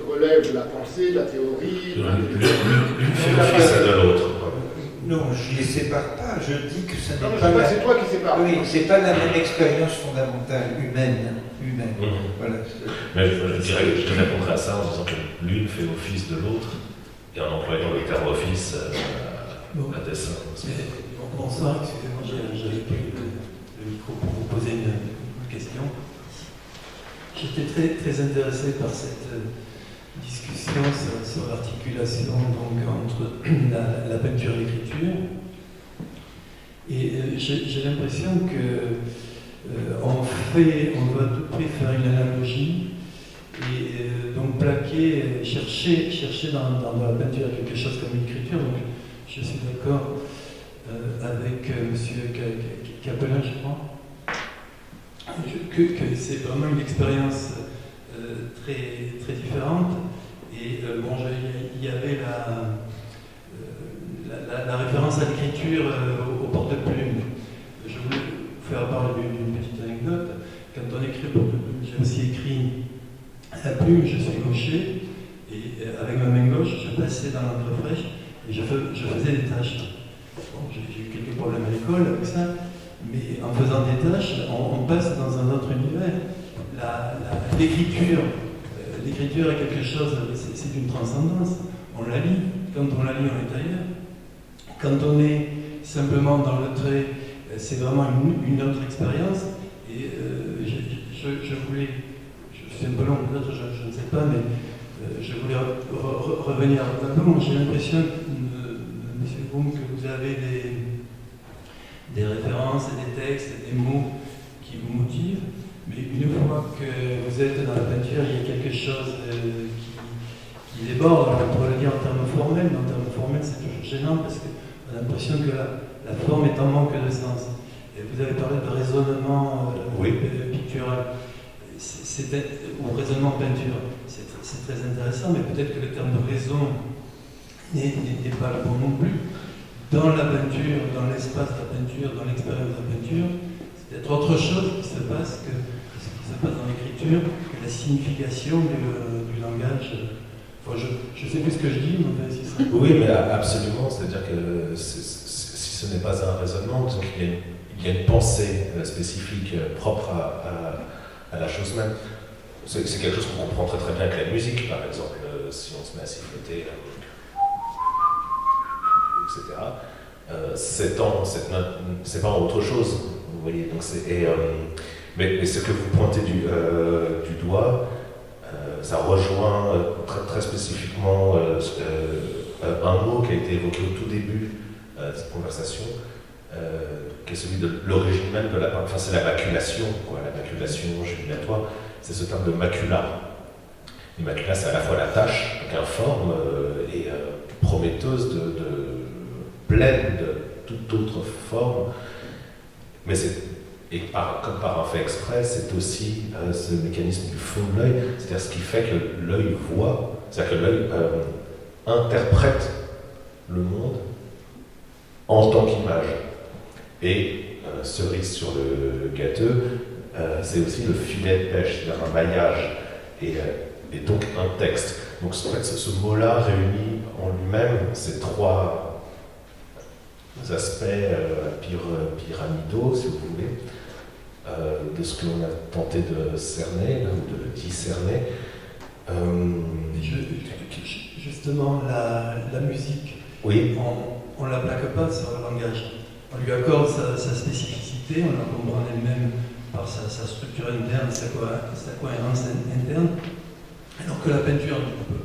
relève de la pensée, de la théorie, de Fils de l'autre. Non, je ne les sépare pas, je dis que ça Non, n'est mais pas... c'est toi qui sépares. Oui, c'est pas la même expérience fondamentale humaine. humaine. Voilà. Mais je répondrais à ça en disant que l'une fait office de l'autre, et en employant le terme office à dessein. Bonsoir, excusez-moi, j'avais pris le micro pour vous poser une question. J'étais très intéressé par cette discussion sur l'articulation entre la peinture et l'écriture. Et j'ai l'impression que on doit à tout prix faire une analogie et donc plaquer, chercher dans la peinture quelque chose comme l'écriture. Donc je suis d'accord avec M. Capelin, je crois, que c'est vraiment une expérience très différente. Et il y avait la référence à l'écriture au porte-plume. Je voulais vous faire parler d'une petite anecdote. Quand on écrit au porte-plume, j'ai aussi écrit à la plume, je suis gaucher, et avec ma main gauche, je passais dans l'encre fraîche et je faisais des tâches. Bon, j'ai eu quelques problèmes à l'école avec ça, mais en faisant des tâches, on passe dans un autre univers. L'écriture est quelque chose, c'est une transcendance. On la lit. Quand on la lit, on est ailleurs. Quand on est simplement dans le trait, c'est vraiment une autre expérience. Et je voulais, je suis un peu long, peut-être, je ne sais pas, mais je voulais revenir à votre tableau. J'ai l'impression, M. Boum, que vous avez des références, des textes, des mots qui vous motivent. Mais une fois que vous êtes dans la peinture, il y a quelque chose qui déborde. On pourrait le dire en termes formels, mais en termes formels, c'est toujours gênant parce qu'on a l'impression que la forme est en manque de sens. Et vous avez parlé de raisonnement pictural, ou raisonnement peinture. C'est très intéressant, mais peut-être que le terme de raison n'est pas le bon non plus. Dans la peinture, dans l'espace de la peinture, dans l'expérience de la peinture, c'est peut-être autre chose qui se passe que ce qui se passe dans l'écriture, que la signification du langage. Enfin, je ne sais plus ce que je dis, mais si ça... Oui, mais absolument, c'est-à-dire que si ce n'est pas un raisonnement, il y a une pensée spécifique propre à la chose même. C'est quelque chose qu'on comprend très bien avec la musique, par exemple, si on se met à siffloter, etc. C'est pas autre chose, vous voyez. Donc mais ce que vous pointez du doigt, ça rejoint très spécifiquement un mot qui a été évoqué au tout début de cette conversation, qui est celui de l'origine même de c'est la maculation, quoi, la maculation jubilatoire, c'est ce terme de macula. Et macula, c'est à la fois la tâche, donc informe et prometteuse pleine de toute autre forme, mais comme par un fait exprès, c'est aussi ce mécanisme du fond de l'œil, c'est-à-dire ce qui fait que l'œil voit, c'est-à-dire que l'œil interprète le monde en tant qu'image. Et cerise sur le gâteau, c'est aussi le filet de pêche, c'est-à-dire un maillage, et donc un texte. Donc en fait, ce mot-là réunit en lui-même ces trois aspects pyramidaux, si vous voulez, de ce que l'on a tenté de cerner, ou de discerner. Justement, la musique, Oui. on ne la plaque pas sur le langage. On lui accorde sa spécificité, on la comprend elle-même par sa structure interne, sa cohérence interne, alors que la peinture,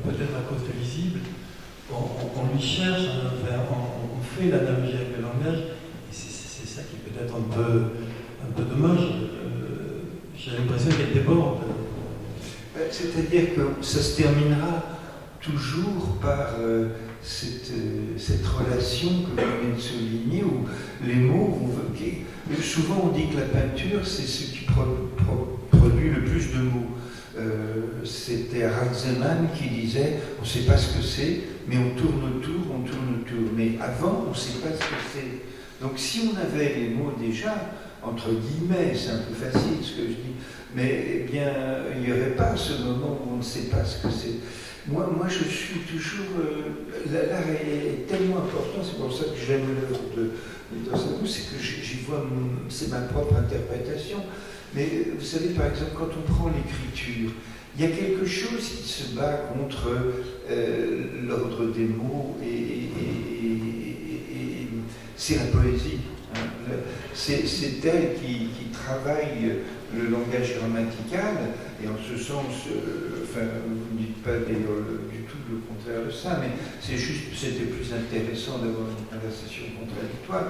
peut-être à cause de visible, on lui cherche, on fait l'analogie avec le langage, et c'est ça qui est peut-être un peu dommage. J'ai l'impression qu'elle déborde. C'est-à-dire que ça se terminera toujours par cette relation que vous venez de souligner, où les mots vont... Souvent on dit que la peinture, c'est ce qui produit le plus de mots. C'était Harald Zeman qui disait on ne sait pas ce que c'est, mais on tourne autour, mais avant on ne sait pas ce que c'est. Donc si on avait les mots déjà, entre guillemets, c'est un peu facile ce que je dis, mais eh bien il n'y aurait pas ce moment où on ne sait pas ce que c'est. Moi je suis toujours... l'art est tellement important, c'est pour ça que j'aime l'œuvre de Saint-Loup, c'est que j'y vois, c'est ma propre interprétation. Mais vous savez, par exemple, quand on prend l'écriture, il y a quelque chose qui se bat contre l'ordre des mots et c'est la poésie. Hein. C'est elle qui travaille le langage grammatical, et en ce sens, vous ne dites pas d'ailleurs du tout le contraire de ça, mais c'est juste que c'était plus intéressant d'avoir une conversation contradictoire.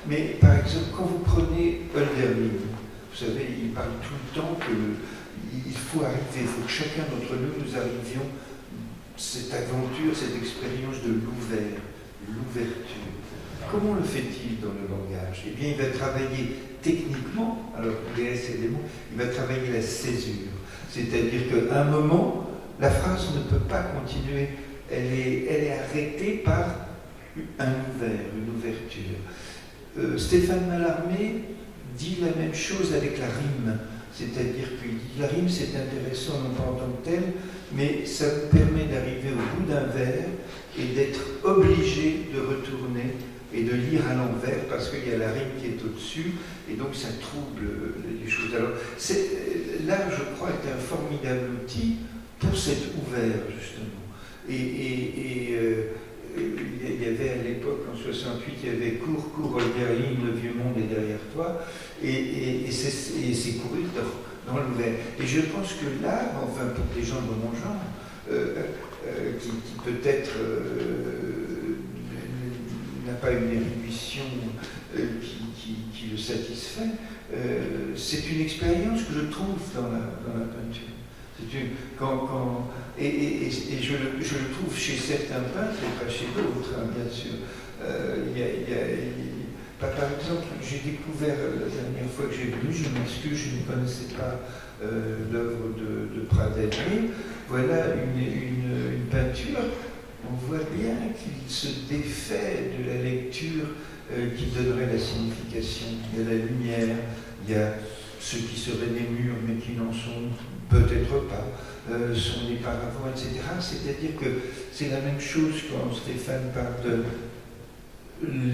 Mais par exemple, quand vous prenez Hölderlin, vous savez, il parle tout le temps qu'il faut arriver, il faut que chacun d'entre nous arrivions cette aventure, cette expérience de l'ouverture. Comment le fait-il dans le langage? Eh bien, il va travailler techniquement, alors DS et les mots, il va travailler la césure. C'est-à-dire qu'à un moment, la phrase ne peut pas continuer. Elle est arrêtée par un ouvert, une ouverture. Stéphane Mallarmé dit la même chose avec la rime. C'est-à-dire que la rime, c'est intéressant non pas en tant que tel, mais ça vous permet d'arriver au bout d'un vers et d'être obligé de retourner et de lire à l'envers parce qu'il y a la rime qui est au-dessus et donc ça trouble les choses. Alors l'art, je crois, est un formidable outil pour cet ouvert, justement. Et il y avait à l'époque, en 68, il y avait Cours, Hölderlin, le vieux monde est derrière toi, et c'est couru dans l'ouvert. Et je pense que l'art, enfin pour des gens de mon genre, qui peut-être n'a pas une érudition qui le satisfait, c'est une expérience que je trouve dans la peinture. Et je le trouve chez certains peintres et pas chez d'autres, hein, bien sûr. Par exemple, j'ai découvert la dernière fois que j'ai venu, je m'excuse, je ne connaissais pas l'œuvre de Pradelle. Voilà une peinture. On voit bien qu'il se défait de la lecture qui donnerait la signification. Il y a la lumière, il y a ceux qui seraient des murs mais qui n'en sont peut-être pas, sont des paravents, etc. C'est-à-dire que c'est la même chose quand Stéphane parle de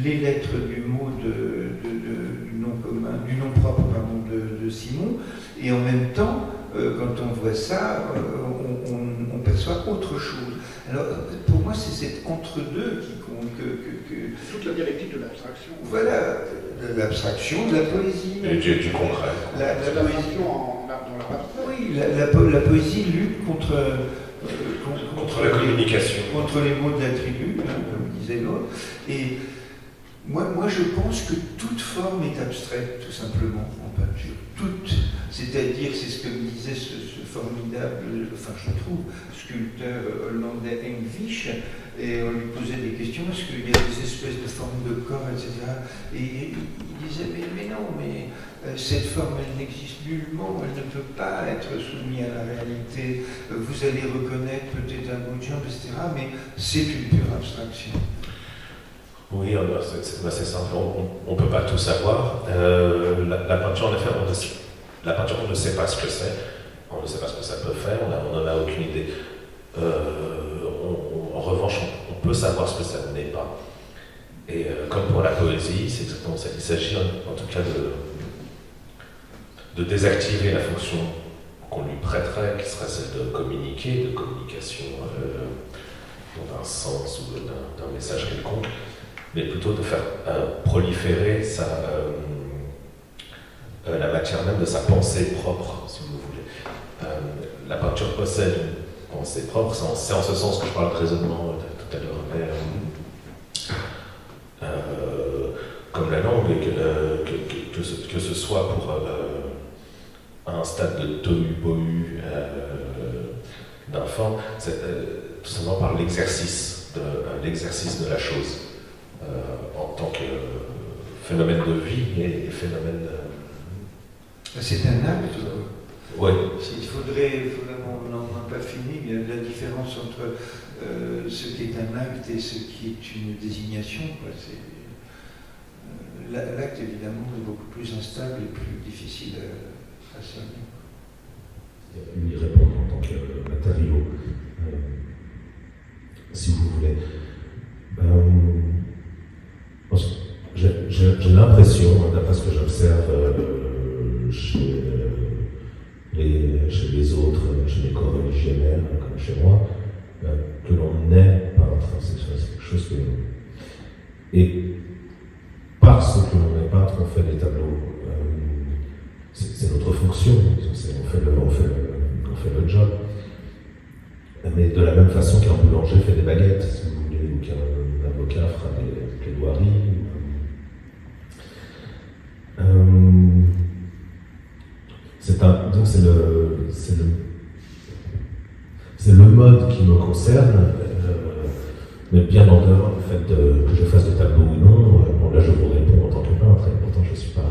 les lettres du mot du nom commun, du nom propre de Simon, et en même temps, quand on voit ça, on perçoit autre chose. Alors, pour moi, c'est cet entre-deux qui compte. Toute la dialectique de l'abstraction. Voilà, de l'abstraction, de la poésie. Et du concret. La poésie dans l'art abstrait. Oui, la poésie lutte contre la communication. Contre les mots de la tribu, hein, comme disait l'autre. Et moi, je pense que toute forme est abstraite, tout simplement, en peinture. Toute. C'est-à-dire, c'est ce que me disait ce formidable, enfin je trouve, sculpteur hollandais Engvisch, et on lui posait des questions, est-ce qu'il y a des espèces de formes de corps, etc. Et il disait, mais non, mais cette forme, elle n'existe nullement, elle ne peut pas être soumise à la réalité. Vous allez reconnaître peut-être un bout de jambe, etc., mais c'est une pure abstraction. Oui, c'est simple, on ne peut pas tout savoir. La peinture, en effet, la peinture, on ne sait pas ce que c'est, on ne sait pas ce que ça peut faire, on n'en a aucune idée. En revanche, on peut savoir ce que ça n'est pas. Et comme pour la poésie, c'est exactement ça. Il s'agit en tout cas de désactiver la fonction qu'on lui prêterait, qui serait celle de communiquer, de communication dans un sens ou d'un message quelconque, mais plutôt de faire proliférer la matière même de sa pensée propre, si vous voulez. La peinture possède une pensée propre, c'est en ce sens que je parle de raisonnement tout à l'heure, mais comme la langue, que ce soit pour un stade de tohu-bohu d'un forme, c'est tout simplement par l'exercice de la chose en tant que phénomène de vie et phénomène C'est un acte. Oui. Il faudrait, on n'en a pas fini, il y a la différence entre ce qui est un acte et ce qui est une désignation. L'acte, évidemment, est beaucoup plus instable et plus difficile à cerner. Y répondre en tant que matériau, si vous voulez. J'ai l'impression, d'après ce que j'observe chez JMR, comme chez moi, que l'on est peintre. C'est quelque chose que... Et parce que l'on est peintre, on fait des tableaux. C'est notre fonction, on fait le job. Mais de la même façon qu'un boulanger fait des baguettes, si vous voulez, ou qu'un avocat fera des plaidoiries. C'est le mode qui me concerne, mais bien en dehors du fait que je fasse des tableaux ou non. Bon, là je vous réponds en tant que peintre, et pourtant je ne suis pas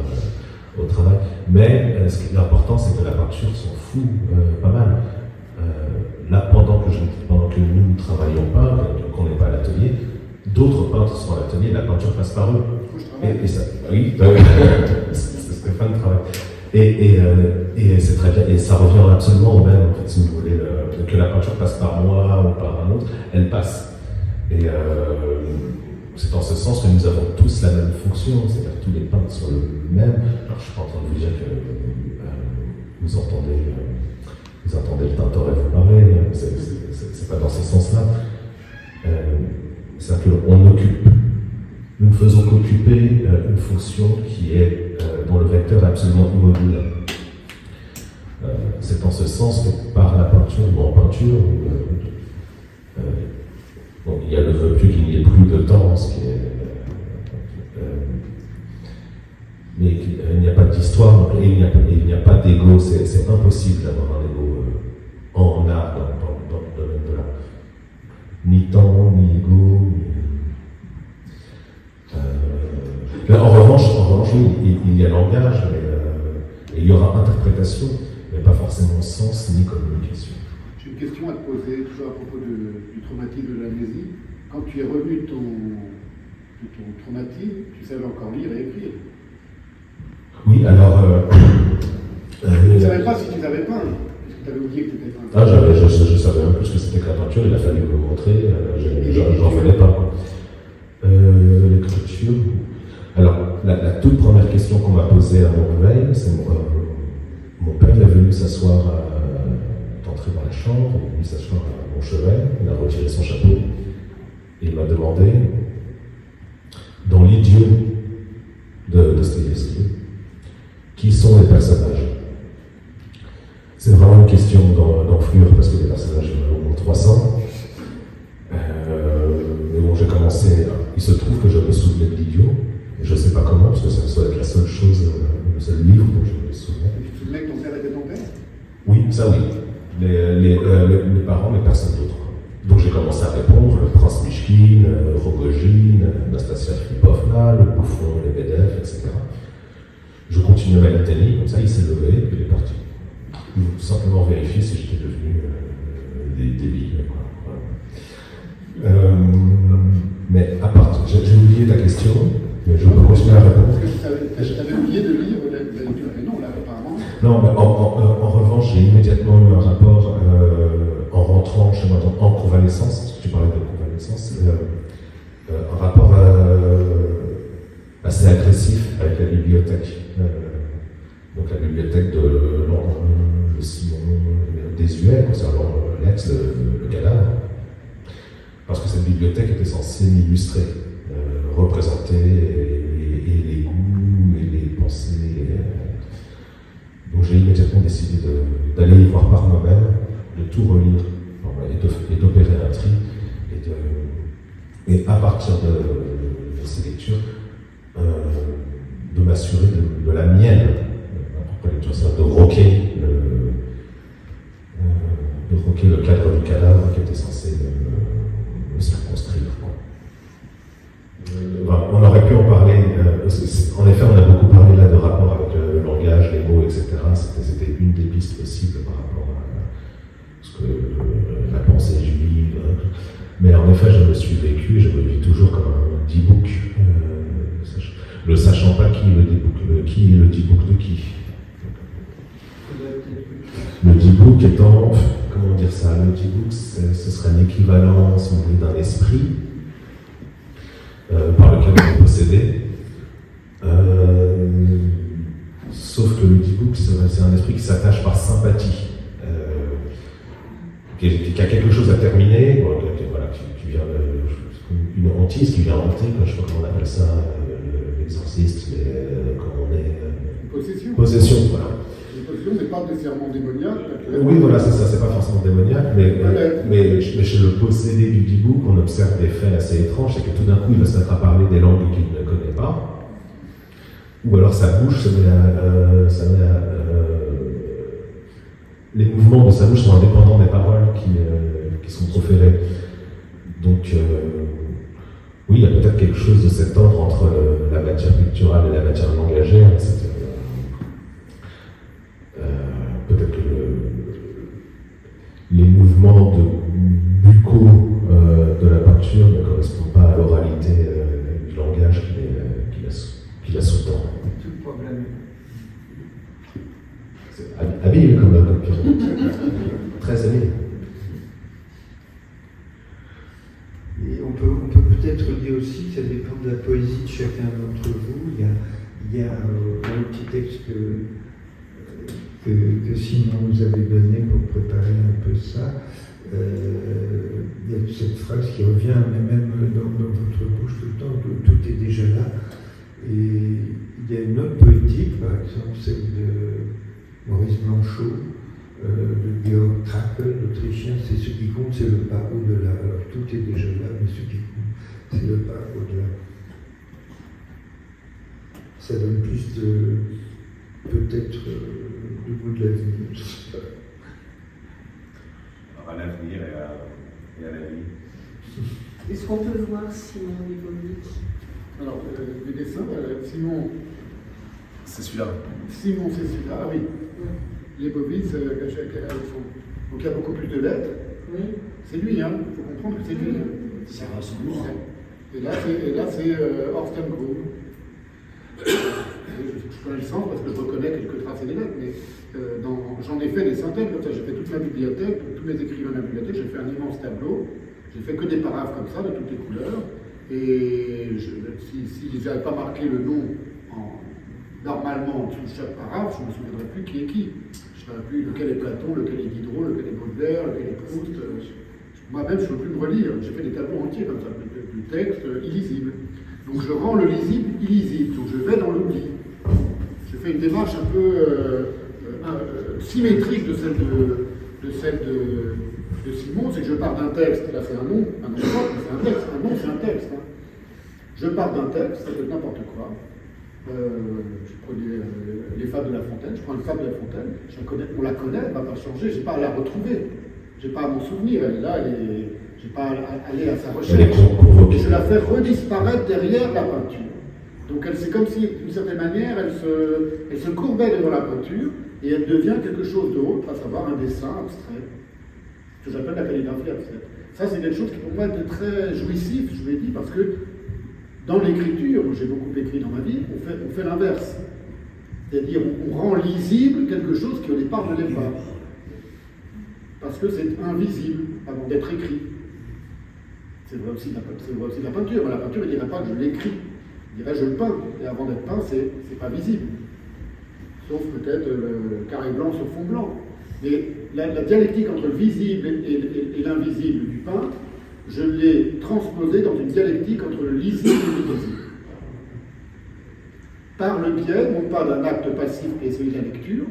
au travail. Mais ce qui est important, c'est que la peinture s'en fout pas mal. Là, pendant que nous ne travaillons pas, qu'on n'est pas à l'atelier, d'autres peintres sont à l'atelier, la peinture passe par eux. Et ça, oui, c'est Stéphane travaille. Et c'est très bien, et ça revient absolument au même, en fait, si vous voulez, que la peinture passe par moi ou par un autre, elle passe. Et c'est en ce sens que nous avons tous la même fonction, c'est-à-dire que tous les peintres sont le même. Alors je ne suis pas en train de vous dire que vous entendez le Tintoret vous parler, c'est pas dans ce sens-là. C'est-à-dire nous ne faisons qu'occuper une fonction qui est, dont le vecteur est absolument immobile. C'est en ce sens que par la peinture ou en peinture, il y a le vœu pieux qu'il n'y ait plus de temps, ce qui est, mais il n'y a pas d'histoire et il n'y a pas d'ego. C'est impossible d'avoir un ego en art dans le domaine de l'art. Ni temps, ni ego, en revanche, oui, il y a langage, et il y aura interprétation, mais pas forcément sens ni communication. J'ai une question à te poser, toujours à propos du traumatisme de l'amnésie. Quand tu es revenu de ton traumatisme, tu savais encore lire et écrire. Oui, alors... tu ne savais pas si tu savais peindre, puisque tu avais oublié que tu étais peintre. Je savais un peu ce que c'était que la peinture, il a fallu me montrer, j'en venais pas. L'écriture... Alors, la toute première question qu'on m'a posée à mon réveil, c'est mon père est venu s'asseoir, d'entrer dans la chambre, il est venu s'asseoir à mon chevet, il a retiré son chapeau, et il m'a demandé, dans l'idiot de Dostoïevski, qui sont les personnages. C'est vraiment une question d'enflure, parce que les personnages ont au moins 300. Mais bon, j'ai commencé, il se trouve que je me souvenais de l'idiot, et je ne sais pas comment, parce que ça doit être la seule chose, le seul livre dont je me souviens. Tu te souvenais que ton père était ton père? Oui, ça oui. Les parents, mais personne d'autre. Donc j'ai commencé à répondre, le prince Mishkin, Rogojin, Nastasia Filipovna, le bouffon, les Lebedev, etc. Je continuais ma litanie, comme ça il s'est levé, et il est parti. Il voulait tout simplement vérifier si j'étais devenu débile. Mais à part, j'ai oublié ta question. Mais je peux continuer à répondre. Parce que tu avais oublié de lire la lecture. Non, là, apparemment. Non, mais en revanche, j'ai immédiatement eu un rapport en rentrant chez moi en convalescence, parce que tu parlais de convalescence, un rapport assez agressif avec la bibliothèque. Donc la bibliothèque de le Simon Désuet, concernant l'ex, le cadavre. Parce que cette bibliothèque était censée m'illustrer. Représenter et les goûts et les pensées. Donc j'ai immédiatement décidé d'aller y voir par moi-même, de tout relire et d'opérer un tri et à partir de ces lectures de m'assurer de la mienne, de roquer le cadre du cadavre qui était censé me circonscrire. On aurait pu en parler, en effet on a beaucoup parlé là de rapport avec le langage, les mots, etc. C'était une des pistes possibles par rapport à ce que la pensée juive. Mais en effet je me suis vécu et je me vis toujours comme un D-book, ne sachant pas qui est le D-book de qui. Le D-book étant, comment dire ça, le D-book ce serait l'équivalent, si vous voulez, d'un esprit. Par lequel on est possédé. Sauf que le D-book, c'est un esprit qui s'attache par sympathie. qui a quelque chose à terminer, bon, voilà, qui vient une hantise qui vient hanter, je sais pas comment on appelle ça, l'exorciste, mais quand on est... Possession. Possession, voilà. La possession n'est pas nécessairement démoniaque. Oui, voilà, c'est ça, c'est pas forcément démoniaque, mais chez le possédé du Dibouk, on observe des faits assez étranges, c'est que tout d'un coup, il va se mettre à parler des langues qu'il ne connaît pas, ou alors sa bouche se met à les mouvements de sa bouche sont indépendants des paroles qui sont proférées. Donc, oui, il y a peut-être quelque chose de cet ordre entre la matière picturale et la matière langagère. Peut-être que les mouvements buccaux de la peinture ne correspondent pas à l'oralité du langage qui la sous-tend. Tout le problème. Habile comme Pierrot. Très habile. Et on peut peut-être dire aussi que ça dépend de la poésie de chacun d'entre vous. Il y a un petit texte que Simon nous avait donné pour préparer un peu ça. Il y a cette phrase qui revient même dans votre bouche tout le temps, tout est déjà là. Et il y a une autre poétique, par exemple, celle de Maurice Blanchot, de Georg Trakl, l'Autrichien, c'est ce qui compte, c'est le pas au-delà. Alors tout est déjà là, mais ce qui compte, c'est le pas au-delà. Ça donne plus de, peut-être, du goût de l'avenir, je sais pas. À l'avenir et à la vie. Est-ce qu'on peut voir Simon Leibovitch? Alors, les dessins, Simon. C'est celui-là. Simon, c'est celui-là, ah oui. Leibovitch, donc il y a beaucoup plus de lettres. Oui. C'est lui, hein, il faut comprendre que c'est lui. C'est rassembleur. Et là, c'est Horstengrove. Je connais le sens parce que je reconnais quelques tracés des lettres, mais j'en ai fait des centaines comme ça. J'ai fait toute ma bibliothèque, tous mes écrivains de la bibliothèque, j'ai fait un immense tableau. J'ai fait que des paraphes comme ça, de toutes les couleurs. Et si j'avais pas marqué le nom normalement en dessous de chaque paraphe, je ne me souviendrais plus qui est qui. Je ne saurais plus lequel est Platon, lequel est Diderot, lequel est Baudelaire, lequel est Proust. Moi-même, je ne peux plus me relire. J'ai fait des tableaux entiers comme ça, du texte illisible. Donc je rends le lisible illisible. Donc je vais dans l'oubli. Je fais une démarche un peu symétrique de celle de Simon, c'est que je pars d'un texte, là c'est un nom propre, mais c'est un texte, un nom c'est un texte. Hein. Je pars d'un texte, ça peut être n'importe quoi. Je prenais les fables de La Fontaine, je prends une fable de La Fontaine, on la connaît, elle ne va pas changer, je n'ai pas à la retrouver, je n'ai pas à m'en souvenir, elle est là, je n'ai pas à aller à sa recherche. Et je la fais redisparaître derrière la peinture. Donc c'est comme si, d'une certaine manière, elle se courbait devant la peinture et elle devient quelque chose d'autre, à savoir un dessin abstrait. Ce que j'appelle la calligraphie abstraite. Ça, c'est quelque chose qui pour moi était très jouissif, je vous l'ai dit, parce que dans l'écriture, j'ai beaucoup écrit dans ma vie, on fait l'inverse. C'est-à-dire, on rend lisible quelque chose qui au départ ne l'est pas. Parce que c'est invisible avant d'être écrit. C'est vrai aussi de la peinture, mais la peinture ne dirait pas que je l'écris. Il dirait je le peins, et avant d'être peint, c'est pas visible. Sauf peut-être le carré blanc sur fond blanc. Mais la dialectique entre le visible et l'invisible du peintre, je l'ai transposée dans une dialectique entre le lisible et l'illisible. Par le biais, non pas d'un acte passif qui est celui de la lecture,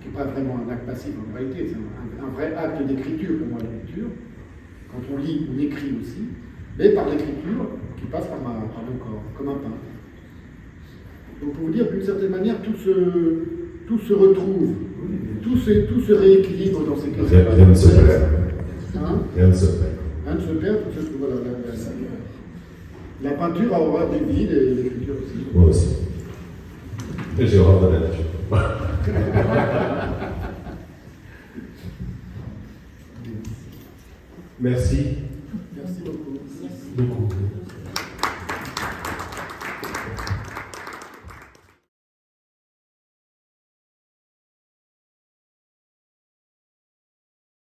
qui n'est pas vraiment un acte passif en réalité, c'est un vrai acte d'écriture pour moi, la lecture. Quand on lit, on écrit aussi, mais par l'écriture qui passe par mon corps, comme un peintre. Donc pour vous dire, d'une certaine manière, tout se retrouve. Tout se rééquilibre dans ces questions. Rien ne se perd. Hein? Rien ne se perd. Rien ne se perd, tout se trouve. Voilà, la peinture a horreur du vide et l'écriture aussi. Moi aussi. Et j'ai horreur de la nature. Merci. Merci beaucoup. Beaucoup.